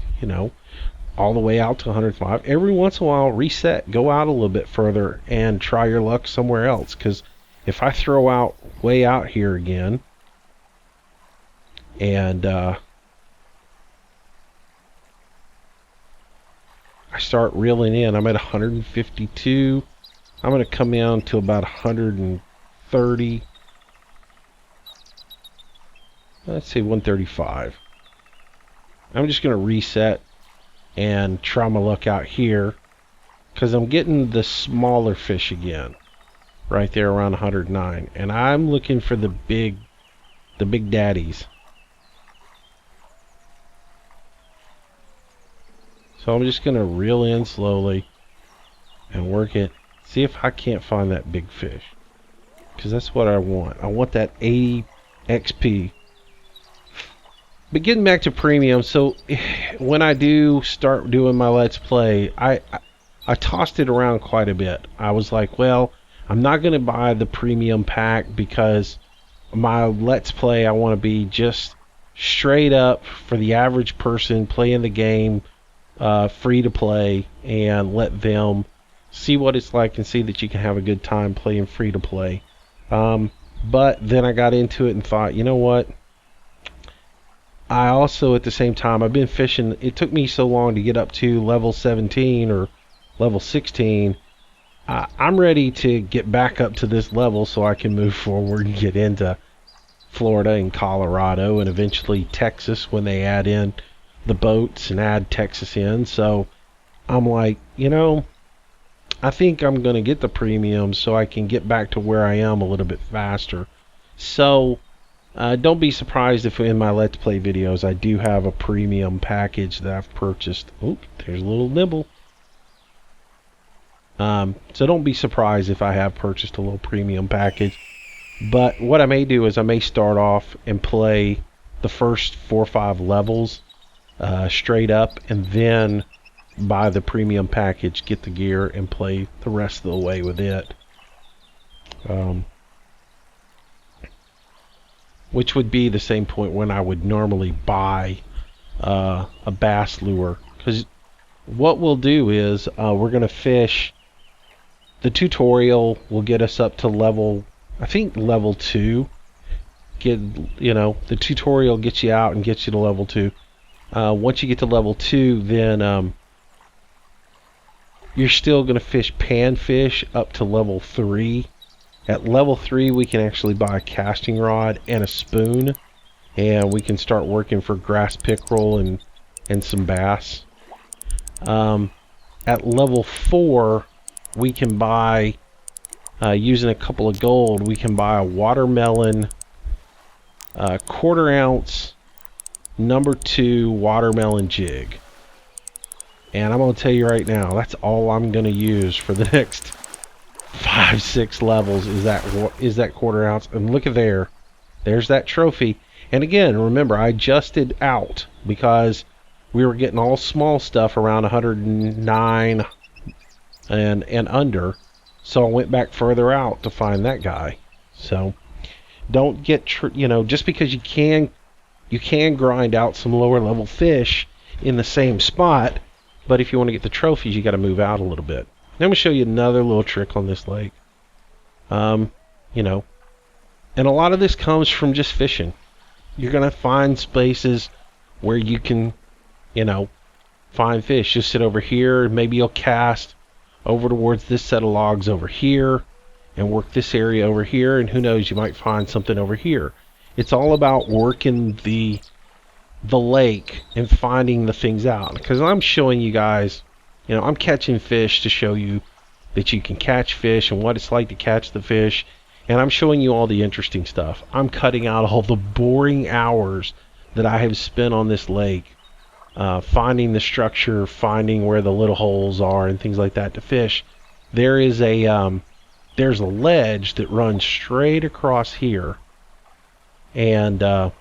all the way out to 105. Every once in a while, reset, go out a little bit further, and try your luck somewhere else. Because if I throw out way out here again, and I start reeling in, I'm at 152. I'm going to come down to about 130. Let's say 135. I'm just going to reset and try my luck out here, because I'm getting the smaller fish again right there around 109, and I'm looking for the big daddies. So I'm just going to reel in slowly and work it. See if I can't find that big fish, because that's what I want. I want that 80 XP. But getting back to premium, so when I do start doing my Let's Play, I tossed it around quite a bit. I was like, well, I'm not going to buy the premium pack, because my Let's Play, I want to be just straight up for the average person playing the game, free to play, and let them see what it's like and see that you can have a good time playing free to play. But then I got into it and thought, you know what? I also, at the same time, I've been fishing. It took me so long to get up to level 17 or level 16. I'm ready to get back up to this level so I can move forward and get into Florida and Colorado and eventually Texas when they add in the boats and add Texas in. So I'm like, I think I'm going to get the premium so I can get back to where I am a little bit faster. So don't be surprised if in my Let's Play videos I do have a premium package that I've purchased. Oop, there's a little nibble. So don't be surprised if I have purchased a little premium package. But what I may do is I may start off and play the first 4 or 5 levels straight up, and then buy the premium package, get the gear, and play the rest of the way with it. Which would be the same point when I would normally buy a bass lure. Because what we'll do is we're going to fish. The tutorial will get us up to level, I think level 2. The tutorial gets you out and gets you to level 2. Once you get to level 2, then you're still going to fish panfish up to level 3. At level 3, we can actually buy a casting rod and a spoon, and we can start working for grass pickerel and some bass. At level 4, we can buy, using a couple of gold, we can buy a watermelon, 1/4 ounce, number 2 watermelon jig. And I'm going to tell you right now, that's all I'm going to use for the next 5-6 levels is that 1/4 ounce. And look at there. There's that trophy. And again, remember, I adjusted out because we were getting all small stuff around 109 and under. So I went back further out to find that guy. So don't get, just because you can grind out some lower level fish in the same spot. But if you want to get the trophies, you got to move out a little bit. Let me show you another little trick on this lake. And a lot of this comes from just fishing. You're going to find spaces where you can, find fish. Just sit over here. Maybe you'll cast over towards this set of logs over here and work this area over here. And who knows, you might find something over here. It's all about working the lake and finding the things out, because I'm showing you guys, I'm catching fish to show you that you can catch fish and what it's like to catch the fish, And I'm showing you all the interesting stuff. I'm cutting out all the boring hours that I have spent on this lake, finding the structure, finding where the little holes are and things like that to fish. There's a ledge that runs straight across here, and I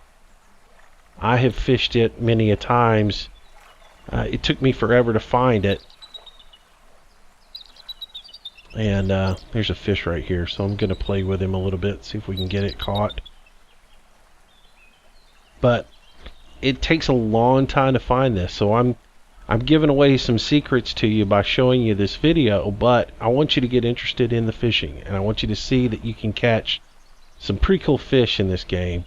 have fished it many a times. It took me forever to find it. And there's a fish right here, so I'm going to play with him a little bit, see if we can get it caught. But it takes a long time to find this, so I'm giving away some secrets to you by showing you this video, but I want you to get interested in the fishing, and I want you to see that you can catch some pretty cool fish in this game,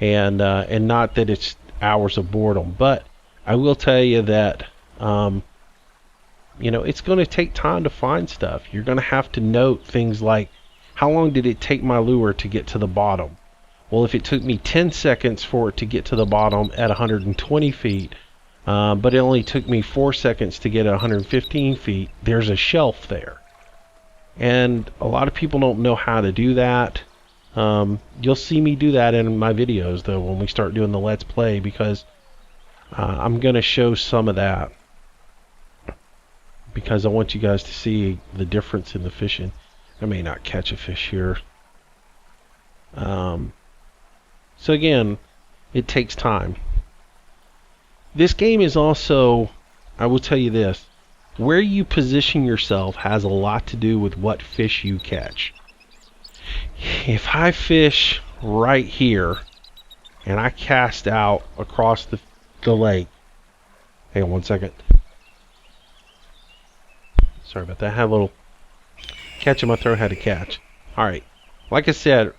and not that it's hours of boredom. But I will tell you that you know, it's going to take time to find stuff. You're going to have to note things like, how long did it take my lure to get to the bottom? Well, if it took me 10 seconds for it to get to the bottom at 120 feet, but it only took me 4 seconds to get at 115 feet, there's a shelf there. And a lot of people don't know how to do that. You'll see me do that in my videos, though, when we start doing the Let's Play, because I'm going to show some of that, because I want you guys to see the difference in the fishing. I may not catch a fish here. So again, it takes time. This game is also, I will tell you this, where you position yourself has a lot to do with what fish you catch. If I fish right here and I cast out across the lake, hang on one second. Sorry about that. I had a little catch in my throat, had to catch. Alright, like I said,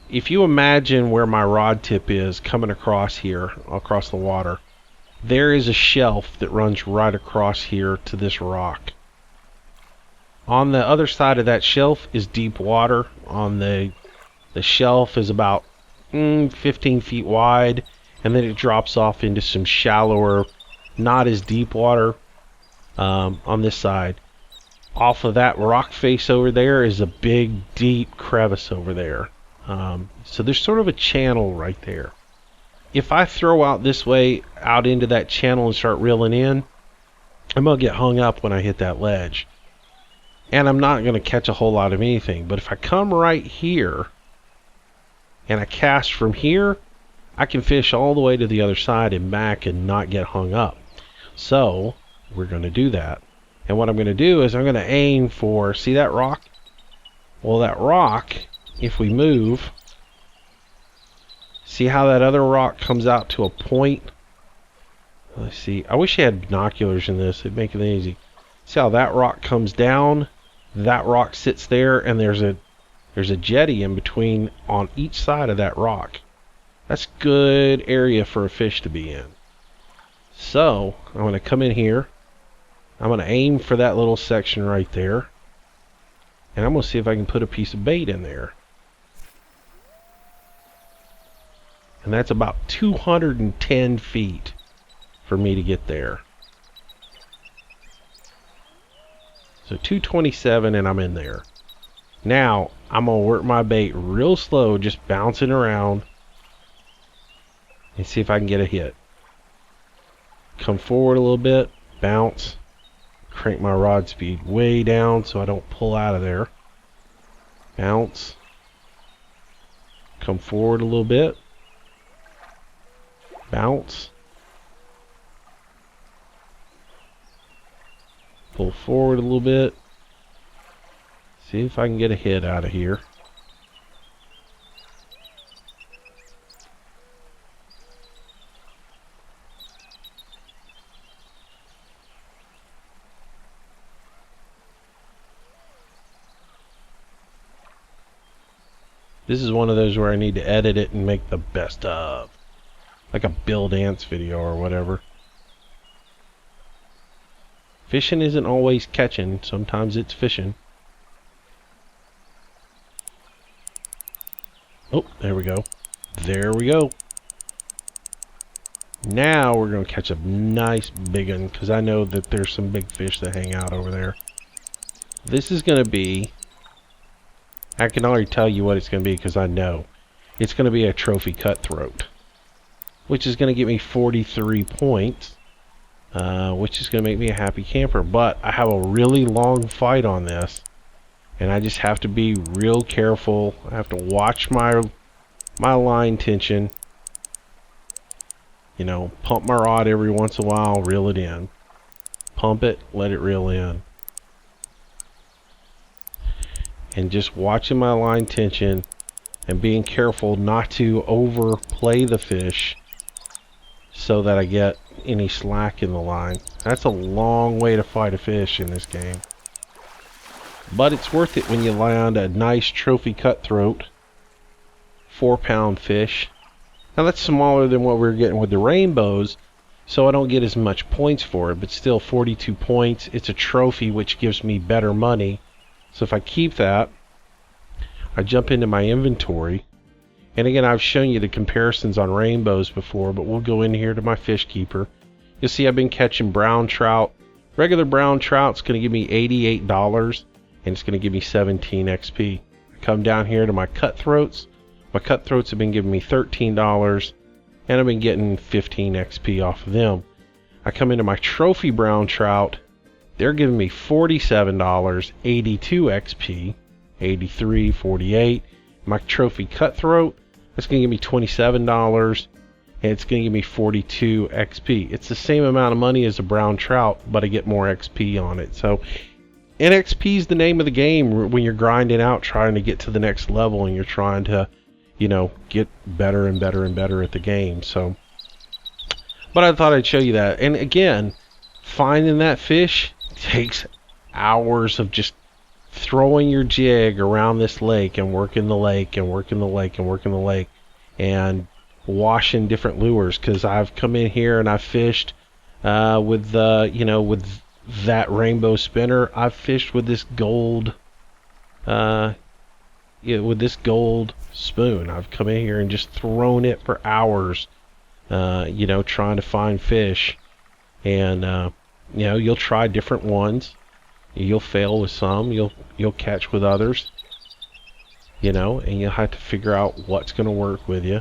if you imagine where my rod tip is coming across here, across the water, there is a shelf that runs right across here to this rock. On the other side of that shelf is deep water. On the shelf is about 15 feet wide, and then it drops off into some shallower, not as deep water on this side. Off of that rock face over there is a big, deep crevice over there. So there's sort of a channel right there. If I throw out this way, out into that channel and start reeling in, I'm going to get hung up when I hit that ledge. And I'm not going to catch a whole lot of anything. But if I come right here and I cast from here, I can fish all the way to the other side and back and not get hung up. So we're going to do that. And what I'm going to do is I'm going to aim for, see that rock? Well, that rock, if we move, see how that other rock comes out to a point? Let's see. I wish I had binoculars in this. It'd make it easy. See how that rock comes down? That rock sits there, and there's a jetty in between on each side of that rock. That's a good area for a fish to be in. So I'm going to come in here. I'm going to aim for that little section right there. And I'm going to see if I can put a piece of bait in there. And that's about 210 feet for me to get there. So 227 and I'm in there. Now I'm going to work my bait real slow, just bouncing around, and see if I can get a hit. Come forward a little bit, bounce. Crank my rod speed way down so I don't pull out of there. Bounce. Come forward a little bit. Bounce. Pull forward a little bit. See if I can get a hit out of here. This is one of those where I need to edit it and make the best of. Like a Bill Dance video or whatever. Fishing isn't always catching. Sometimes it's fishing. Oh, there we go. There we go. Now we're going to catch a nice big one, because I know that there's some big fish that hang out over there. This is going to be I can already tell you what it's going to be because I know. It's going to be a trophy cutthroat, which is going to get me 43 points, which is going to make me a happy camper. But I have a really long fight on this, and I just have to be real careful. I have to watch my line tension. You know, pump my rod every once in a while, reel it in. Pump it, let it reel in. And just watching my line tension and being careful not to overplay the fish so that I get any slack in the line. That's a long way to fight a fish in this game. But it's worth it when you land a nice trophy cutthroat 4-pound fish. Now that's smaller than what we were getting with the rainbows, so I don't get as much points for it, but still 42 points. It's a trophy, which gives me better money. So if I keep that, I jump into my inventory. And again, I've shown you the comparisons on rainbows before, but we'll go in here to my fish keeper. You'll see I've been catching brown trout. Regular brown trout's going to give me $88, and it's going to give me 17 XP. I come down here to my cutthroats. My cutthroats have been giving me $13, and I've been getting 15 XP off of them. I come into my trophy brown trout. They're giving me $47, 82 XP, 83, 48. My trophy cutthroat, that's going to give me $27, and it's going to give me 42 XP. It's the same amount of money as a brown trout, but I get more XP on it. So, and XP is the name of the game when you're grinding out, trying to get to the next level, and you're trying to, you know, get better and better and better at the game. So, but I thought I'd show you that. And again, finding that fish takes hours of just throwing your jig around this lake and working the lake and working the lake and working the lake and washing different lures. Because I've come in here and I've fished with you know, with that rainbow spinner. I've fished with this gold with this gold spoon. I've come in here and just thrown it for hours, you know, trying to find fish. And you know, you'll try different ones. You'll fail with some. You'll catch with others. You know, and you'll have to figure out what's going to work with you.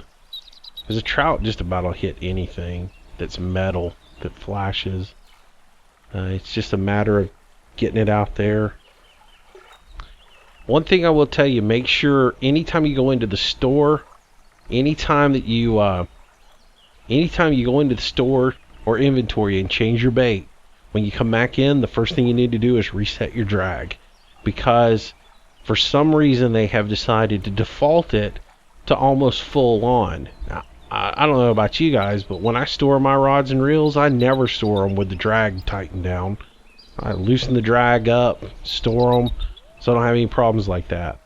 Because a trout just about will hit anything that's metal, that flashes. It's just a matter of getting it out there. One thing I will tell you, make sure anytime you go into the store, anytime you go into the store or inventory and change your bait, when you come back in, the first thing you need to do is reset your drag. Because for some reason they have decided to default it to almost full on. Now, I don't know about you guys, but when I store my rods and reels, I never store them with the drag tightened down. I loosen the drag up, store them, so I don't have any problems like that.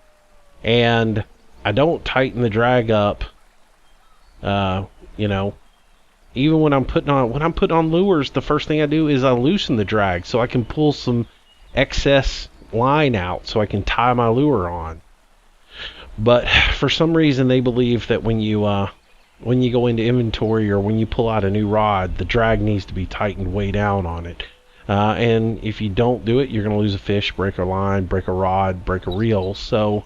And I don't tighten the drag up, you know, even when I'm putting on lures, the first thing I do is I loosen the drag so I can pull some excess line out so I can tie my lure on. But for some reason they believe that when you go into inventory or when you pull out a new rod, the drag needs to be tightened way down on it. And if you don't do it, you're going to lose a fish, break a line, break a rod, break a reel. So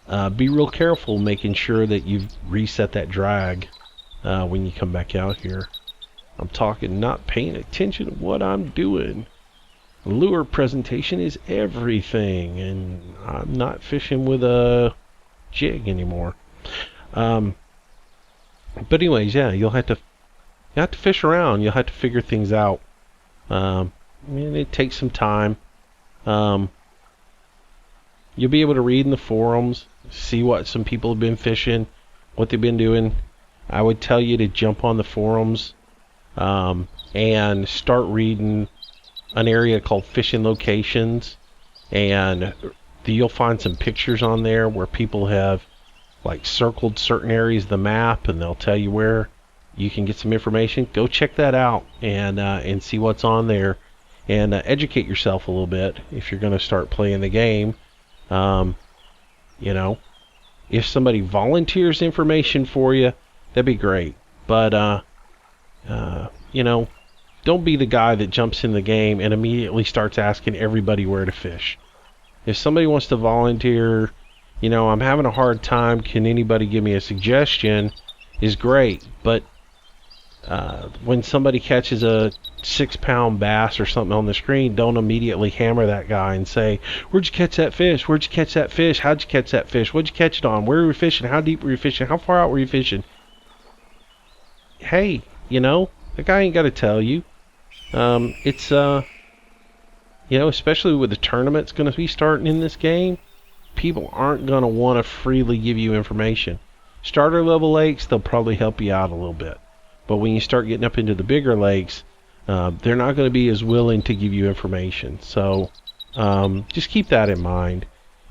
be real careful making sure that you've reset that drag when you come back out here. I'm talking not paying attention to what I'm doing. Lure presentation is everything, and I'm not fishing with a jig anymore. But anyways, yeah, you have to fish around. You'll have to figure things out. And it takes some time. You'll be able to read in the forums, see what some people have been fishing, what they've been doing. I would tell you to jump on the forums and start reading an area called fishing locations, and you'll find some pictures on there where people have like circled certain areas of the map, and they'll tell you where you can get some information. Go check that out and see what's on there, and educate yourself a little bit if you're going to start playing the game. You know, if somebody volunteers information for you, that'd be great. But you know, don't be the guy that jumps in the game and immediately starts asking everybody where to fish. If somebody wants to volunteer I'm having a hard time. Can anybody give me a suggestion? Is great, but when somebody catches a 6-pound bass or something on the screen, don't immediately hammer that guy and say, "Where'd you catch that fish? Where'd you catch that fish? How'd you catch that fish? What'd you catch it on? Where were you fishing? How deep were you fishing? How far out were you fishing?" Hey, the guy ain't got to tell you. It's especially with the tournaments going to be starting in this game, people aren't going to want to freely give you information. Starter level lakes, they'll probably help you out a little bit. But when you start getting up into the bigger lakes, they're not going to be as willing to give you information. So just keep that in mind.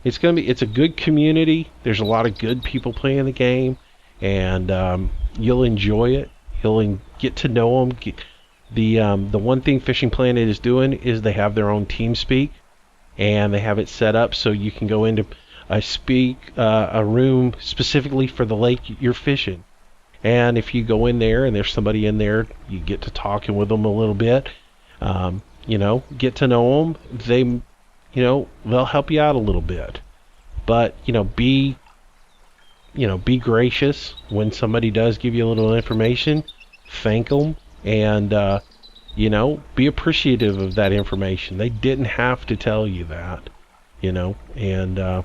It's a good community. There's a lot of good people playing the game, and you'll enjoy it. You'll get to know them. The one thing Fishing Planet is doing is they have their own team speak, and they have it set up so you can go into a room specifically for the lake you're fishing. And if you go in there and there's somebody in there, you get to talking with them a little bit. Get to know them. They'll help you out a little bit. But be gracious when somebody does give you a little information. Thank them, and be appreciative of that information. They didn't have to tell you that. And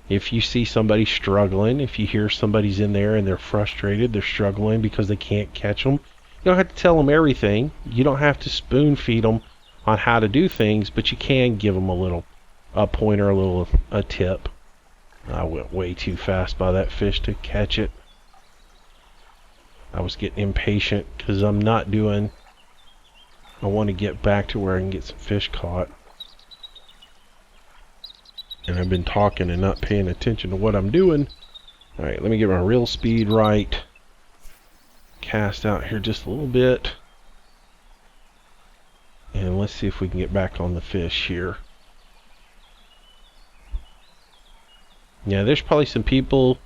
if you see somebody struggling, if you hear somebody's in there and they're frustrated, they're struggling because they can't catch them, you don't have to tell them everything. You don't have to spoon feed them on how to do things, but you can give them a pointer, a tip. I went way too fast by that fish to catch it. I was getting impatient because I want to get back to where I can get some fish caught. And I've been talking and not paying attention to what I'm doing. Alright, let me get my reel speed right. Cast out here just a little bit. And let's see if we can get back on the fish here. Yeah, there's probably some people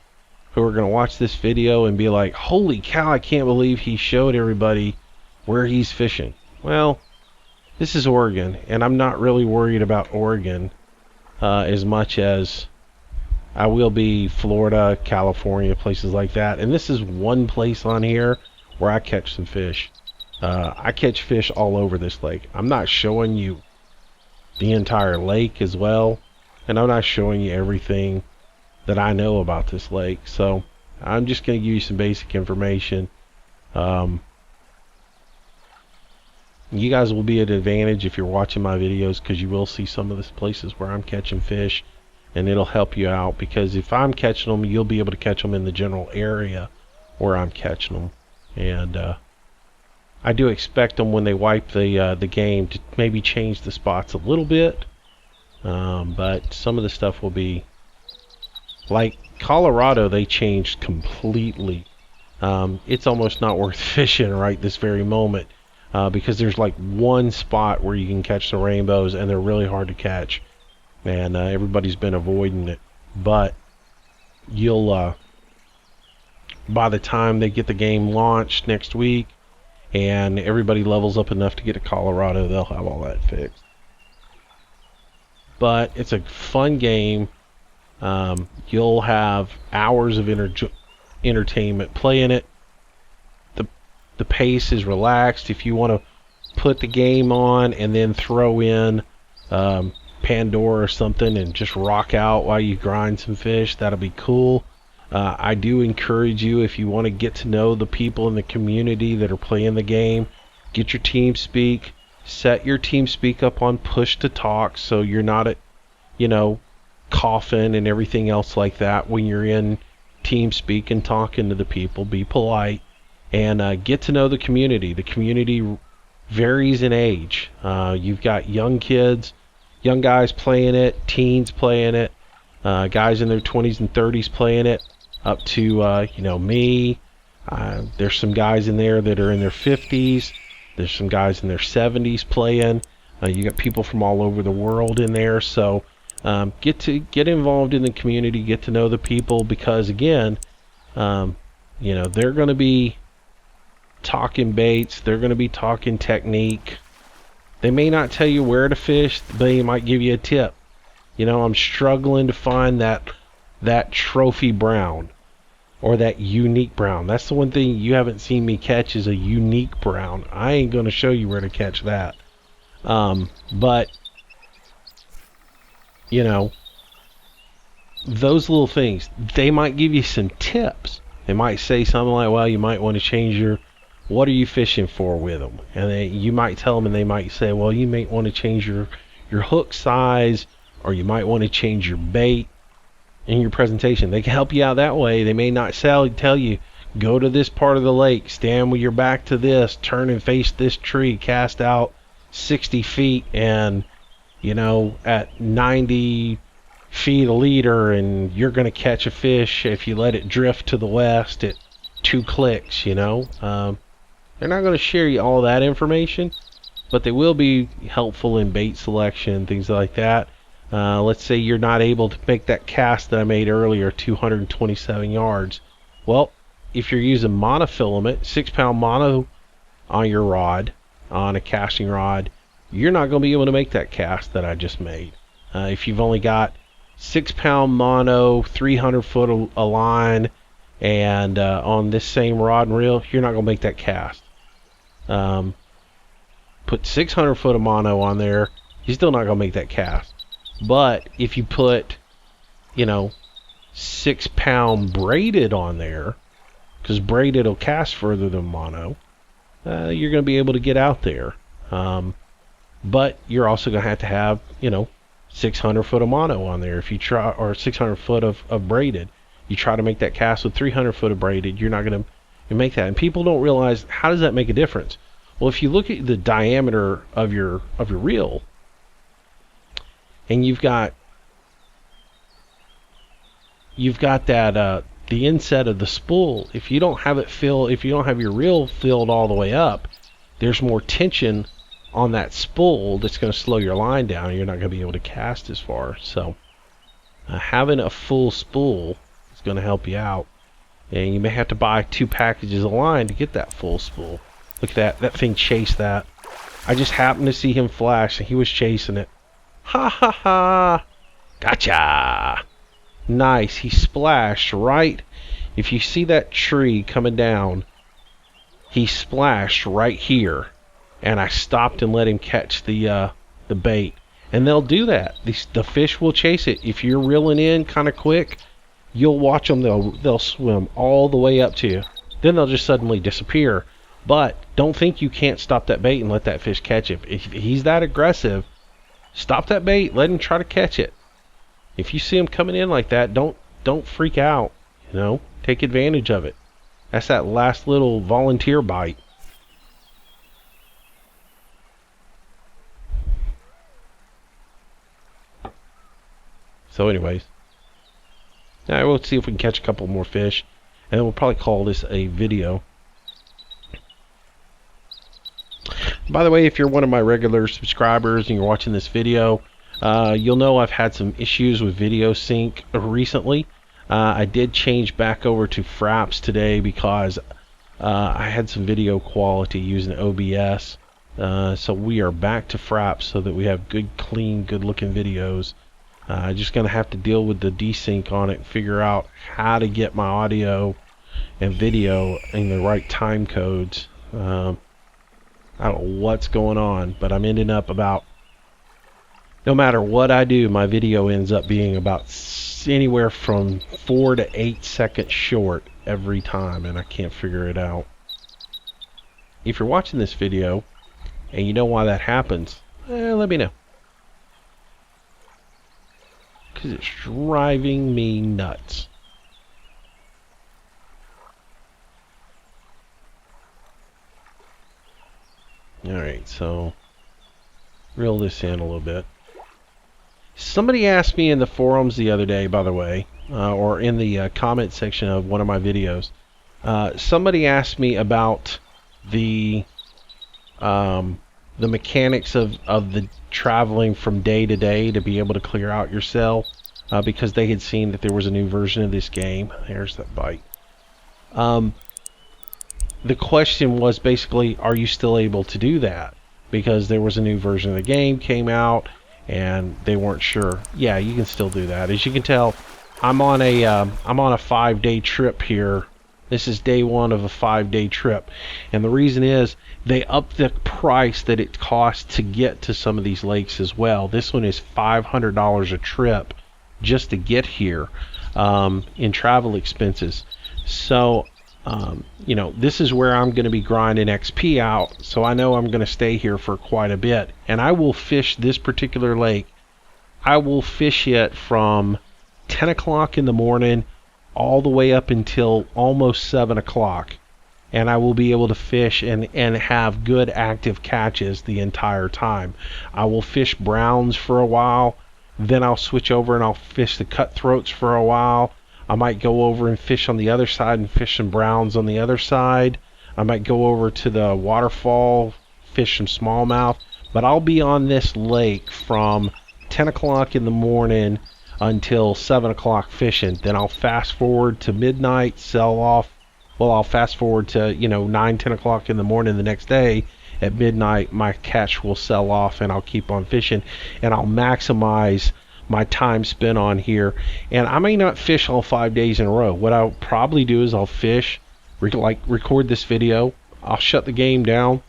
who are going to watch this video and be like, "Holy cow, I can't believe he showed everybody where he's fishing." Well, this is Oregon, and I'm not really worried about Oregon as much as I will be Florida, California, places like that. And this is one place on here where I catch some fish. I catch fish all over this lake. I'm not showing you the entire lake as well, and I'm not showing you everything that I know about this lake. So I'm just going to give you some basic information. You guys will be at an advantage if you're watching my videos, because you will see some of the places where I'm catching fish, and it'll help you out, because if I'm catching them, you'll be able to catch them in the general area where I'm catching them. And I do expect them, when they wipe the game, to maybe change the spots a little bit, but some of the stuff will be like Colorado. They changed completely. It's almost not worth fishing right this very moment. Because there's like one spot where you can catch the rainbows, and they're really hard to catch, and everybody's been avoiding it. But you'll by the time they get the game launched next week and everybody levels up enough to get to Colorado, they'll have all that fixed. But it's a fun game. You'll have hours of entertainment playing it. The pace is relaxed. If you want to put the game on and then throw in Pandora or something and just rock out while you grind some fish, that'll be cool. I do encourage you, if you want to get to know the people in the community that are playing the game, get your team speak. Set your team speak up on push to talk, so you're not at, coughing and everything else like that when you're in team speak and talking to the people. Be polite. And get to know the community. The community varies in age. You've got young kids, young guys playing it, teens playing it, guys in their 20s and 30s playing it, up to, me. There's some guys in there that are in their 50s. There's some guys in their 70s playing. You got people from all over the world in there. So get involved in the community, get to know the people, because, again, they're going to be talking baits, they're going to be talking technique. They may not tell you where to fish, but they might give you a tip. I'm struggling to find that that trophy brown or that unique brown. That's the one thing you haven't seen me catch, is a unique brown. I ain't going to show you where to catch that. But, you know, those little things, they might give you some tips. They might say something like, well, you might want to change your, what are you fishing for with them? And you might tell them, and they might say, well, you may want to change your hook size, or you might want to change your bait in your presentation. They can help you out that way. They may not tell you, go to this part of the lake, stand with your back to this, turn and face this tree, cast out 60 feet, and, you know, at 90 feet a leader, and you're going to catch a fish if you let it drift to the west at 2 clicks, you know. They're not going to share you all that information, but they will be helpful in bait selection, things like that. Let's say you're not able to make that cast that I made earlier, 227 yards. Well, if you're using monofilament, 6-pound mono on your rod, on a casting rod, you're not going to be able to make that cast that I just made. If you've only got 6-pound mono, 300 foot a line, and on this same rod and reel, you're not going to make that cast. Put 600 foot of mono on there, you're still not going to make that cast. But if you put, you know, 6-pound braided on there, because braided will cast further than mono, you're going to be able to get out there. But you're also going to have, you know, 600 foot of mono on there. If you try, or 600 foot of braided, you try to make that cast with 300 foot of braided, you're not going to make that. And people don't realize, how does that make a difference? Well, if you look at the diameter of your reel, and you've got that the inset of the spool, if you don't have it filled, if you don't have your reel filled all the way up, there's more tension on that spool that's going to slow your line down, and you're not going to be able to cast as far. So having a full spool is going to help you out, and you may have to buy 2 packages of line to get that full spool. Look at that thing chased that. I just happened to see him flash, and he was chasing it. Ha ha ha! Gotcha! Nice. He splashed right. If you see that tree coming down, he splashed right here, and I stopped and let him catch the bait. And they'll do that. The fish will chase it. If you're reeling in kind of quick, you'll watch them. They'll swim all the way up to you. Then they'll just suddenly disappear. But don't think you can't stop that bait and let that fish catch it. If he's that aggressive, stop that bait, let him try to catch it. If you see him coming in like that, don't freak out, you know, take advantage of it. That's that last little volunteer bite. So anyways, now we'll see if we can catch a couple more fish, and then we'll probably call this a video. By the way, if you're one of my regular subscribers and you're watching this video, you'll know I've had some issues with video sync recently. I did change back over to Fraps today because I had some video quality using OBS. So we are back to Fraps so that we have good, clean, good-looking videos. Just going to have to deal with the desync on it and figure out how to get my audio and video in the right time codes. I don't know what's going on, but I'm ending up about, no matter what I do, my video ends up being about anywhere from 4 to 8 seconds short every time, and I can't figure it out. If you're watching this video and you know why that happens, let me know. Because it's driving me nuts. Alright, so reel this in a little bit. Somebody asked me in the forums the other day, by the way, or in the comment section of one of my videos, somebody asked me about the mechanics of the traveling from day to day to be able to clear out your cell, because they had seen that there was a new version of this game. There's that bite. The question was basically, are you still able to do that? Because there was a new version of the game came out and they weren't sure. Yeah, you can still do that. As you can tell, I'm on a 5-day trip here. This is day one of a 5-day trip, and the reason is they upped the price that it costs to get to some of these lakes as well. This one is $500 a trip just to get here, in travel expenses. So you know, this is where I'm going to be grinding XP out, so I know I'm going to stay here for quite a bit. And I will fish this particular lake. I will fish it from 10 o'clock in the morning all the way up until almost 7 o'clock. And I will be able to fish and have good active catches the entire time. I will fish browns for a while, then I'll switch over and I'll fish the cutthroats for a while. I might go over and fish on the other side and fish some browns on the other side. I might go over to the waterfall, fish some smallmouth. But I'll be on this lake from 10 o'clock in the morning until 7 o'clock fishing. Then I'll fast forward to midnight, sell off. Well, I'll fast forward to, 9, 10 o'clock in the morning the next day. At midnight, my catch will sell off and I'll keep on fishing. And I'll maximize my time spent on here. And I may not fish all 5 days in a row. What I'll probably do is I'll fish, record this video, I'll shut the game down,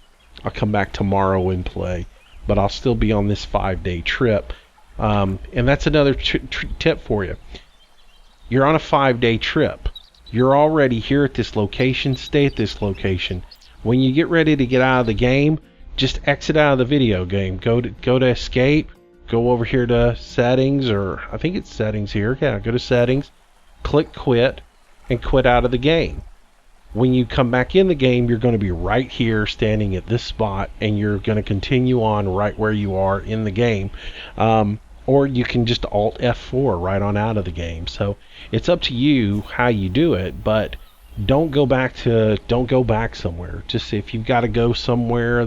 I'll come back tomorrow and play, but I'll still be on this 5-day trip. And that's another tip for you. You're on a 5-day trip, you're already here at this location, stay at this location. When you get ready to get out of the game, just exit out of the video game, go to escape. Go over here to settings, or I think it's settings here. Yeah, go to settings, click quit, and quit out of the game. When you come back in the game, you're going to be right here standing at this spot, and you're going to continue on right where you are in the game. Or you can just Alt F4 right on out of the game. So it's up to you how you do it, but don't go back somewhere. Just if you've got to go somewhere,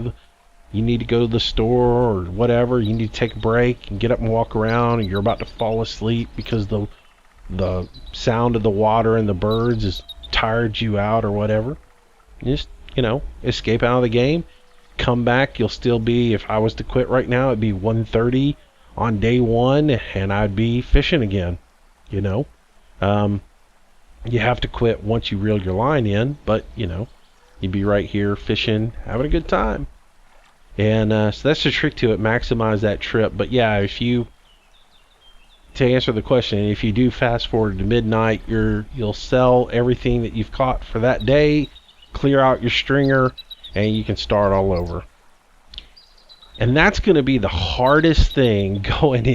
you need to go to the store or whatever, you need to take a break and get up and walk around, and you're about to fall asleep because the sound of the water and the birds has tired you out or whatever. Just, escape out of the game, come back. You'll still be, if I was to quit right now, it'd be 1:30 on day one, and I'd be fishing again. You have to quit once you reel your line in, but, you'd be right here fishing, having a good time. And so that's the trick to it, maximize that trip. But yeah, to answer the question, if you do fast forward to midnight, you'll sell everything that you've caught for that day, clear out your stringer, and you can start all over. And that's going to be the hardest thing going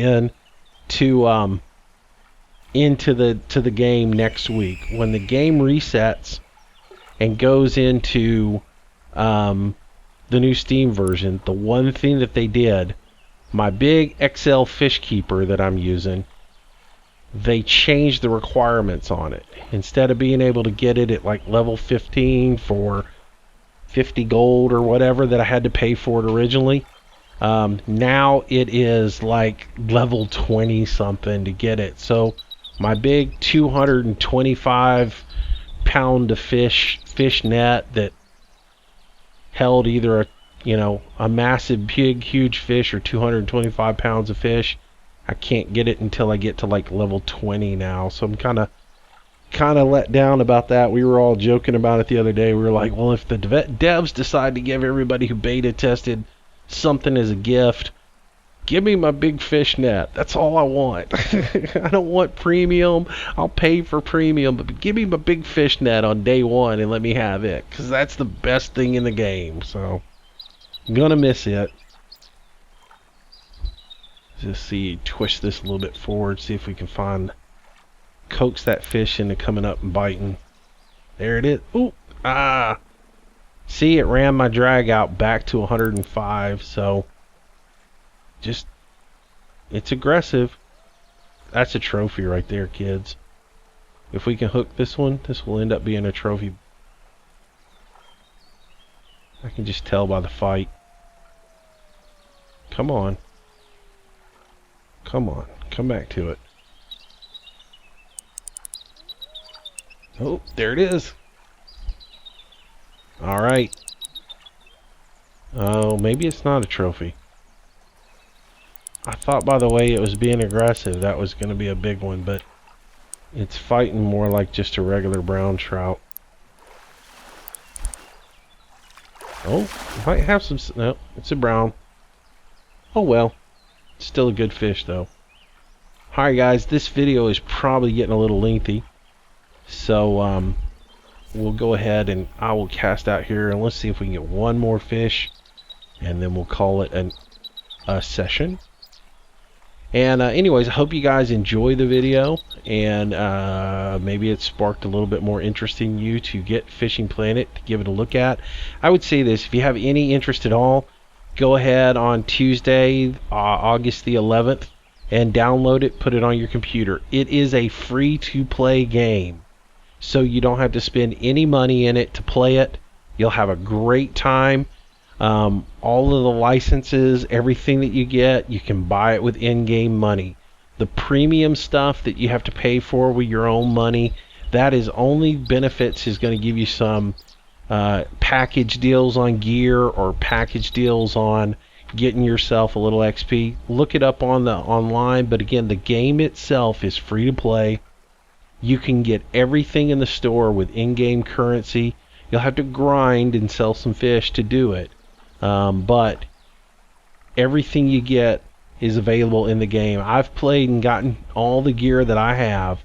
into the game next week. When the game resets and goes into the new Steam version, the one thing that they did, my big XL fish keeper that I'm using, they changed the requirements on it. Instead of being able to get it at like level 15 for 50 gold or whatever that I had to pay for it originally, now it is like level 20 something to get it. So my big 225 pound of fish net that held either a massive big huge fish or 225 pounds of fish, I can't get it until I get to like level 20 now. So I'm kind of let down about that. We were all joking about it the other day. We were like, well, if the devs decide to give everybody who beta tested something as a gift, give me my big fish net. That's all I want. I don't want premium. I'll pay for premium, but give me my big fish net on day one and let me have it, because that's the best thing in the game. So I'm gonna miss it. Just twist this a little bit forward, see if we can coax that fish into coming up and biting. There it is. Ooh, see, it ran my drag out back to 105. So it's aggressive. That's a trophy right there, kids. If we can hook this one, this will end up being a trophy. I can just tell by the fight. Come on. Come on. Come back to it. Oh, there it is. Alright. Oh, maybe it's not a trophy. I thought by the way it was being aggressive that was going to be a big one, but It's fighting more like just a regular brown trout. Oh, it might have some... No, it's a brown. Oh well. Still a good fish though. Alright guys, this video is probably getting a little lengthy. So, we'll go ahead and I will cast out here and let's see if we can get one more fish. And then we'll call it a session. And anyways, I hope you guys enjoy the video, and maybe it sparked a little bit more interest in you to get Fishing Planet, to give it a look at. I would say this, if you have any interest at all, go ahead on Tuesday, August the 11th, and download it, put it on your computer. It is a free-to-play game, so you don't have to spend any money in it to play it. You'll have a great time. All of the licenses, everything that you get, you can buy it with in-game money. The premium stuff that you have to pay for with your own money, that is only benefits is going to give you some package deals on gear or package deals on getting yourself a little XP. Look it up on the online, but again, the game itself is free to play. You can get everything in the store with in-game currency. You'll have to grind and sell some fish to do it. But everything you get is available in the game. I've played and gotten all the gear that I have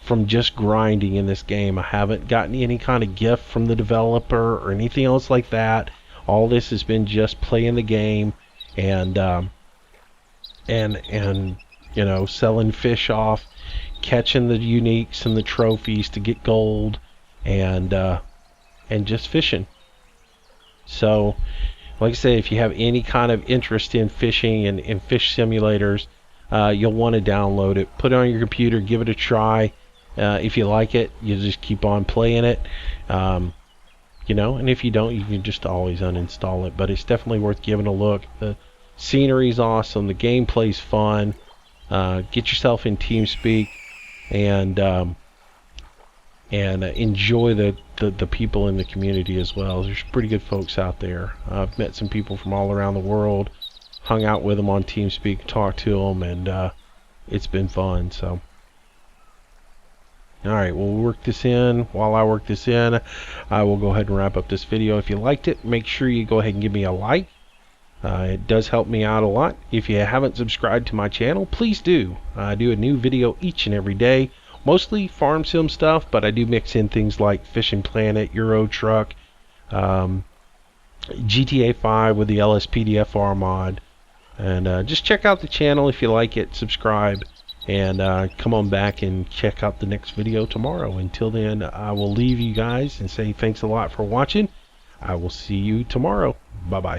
from just grinding in this game. I haven't gotten any kind of gift from the developer or anything else like that. All this has been just playing the game and you know, selling fish off, catching the uniques and the trophies to get gold, and just fishing. So like I say, if you have any kind of interest in fishing and in fish simulators, you'll want to download it, put it on your computer, give it a try. If you like it, you just keep on playing it. You know, and if you don't, you can just always uninstall it. But it's definitely worth giving a look. The scenery's awesome. The gameplay's fun. Get yourself in TeamSpeak and enjoy the people in the community as well. There's pretty good folks out there. I've met some people from all around the world, hung out with them on TeamSpeak, talked to them, and it's been fun. So, all right, we'll work this in. While I work this in, I will go ahead and wrap up this video. If you liked it, make sure you go ahead and give me a like. It does help me out a lot. If you haven't subscribed to my channel, please do. I do a new video each and every day. Mostly farm sim stuff, but I do mix in things like Fishing Planet, Euro Truck, GTA 5 with the LSPDFR mod. And just check out the channel if you like it, subscribe, and come on back and check out the next video tomorrow. Until then, I will leave you guys and say thanks a lot for watching. I will see you tomorrow. Bye-bye.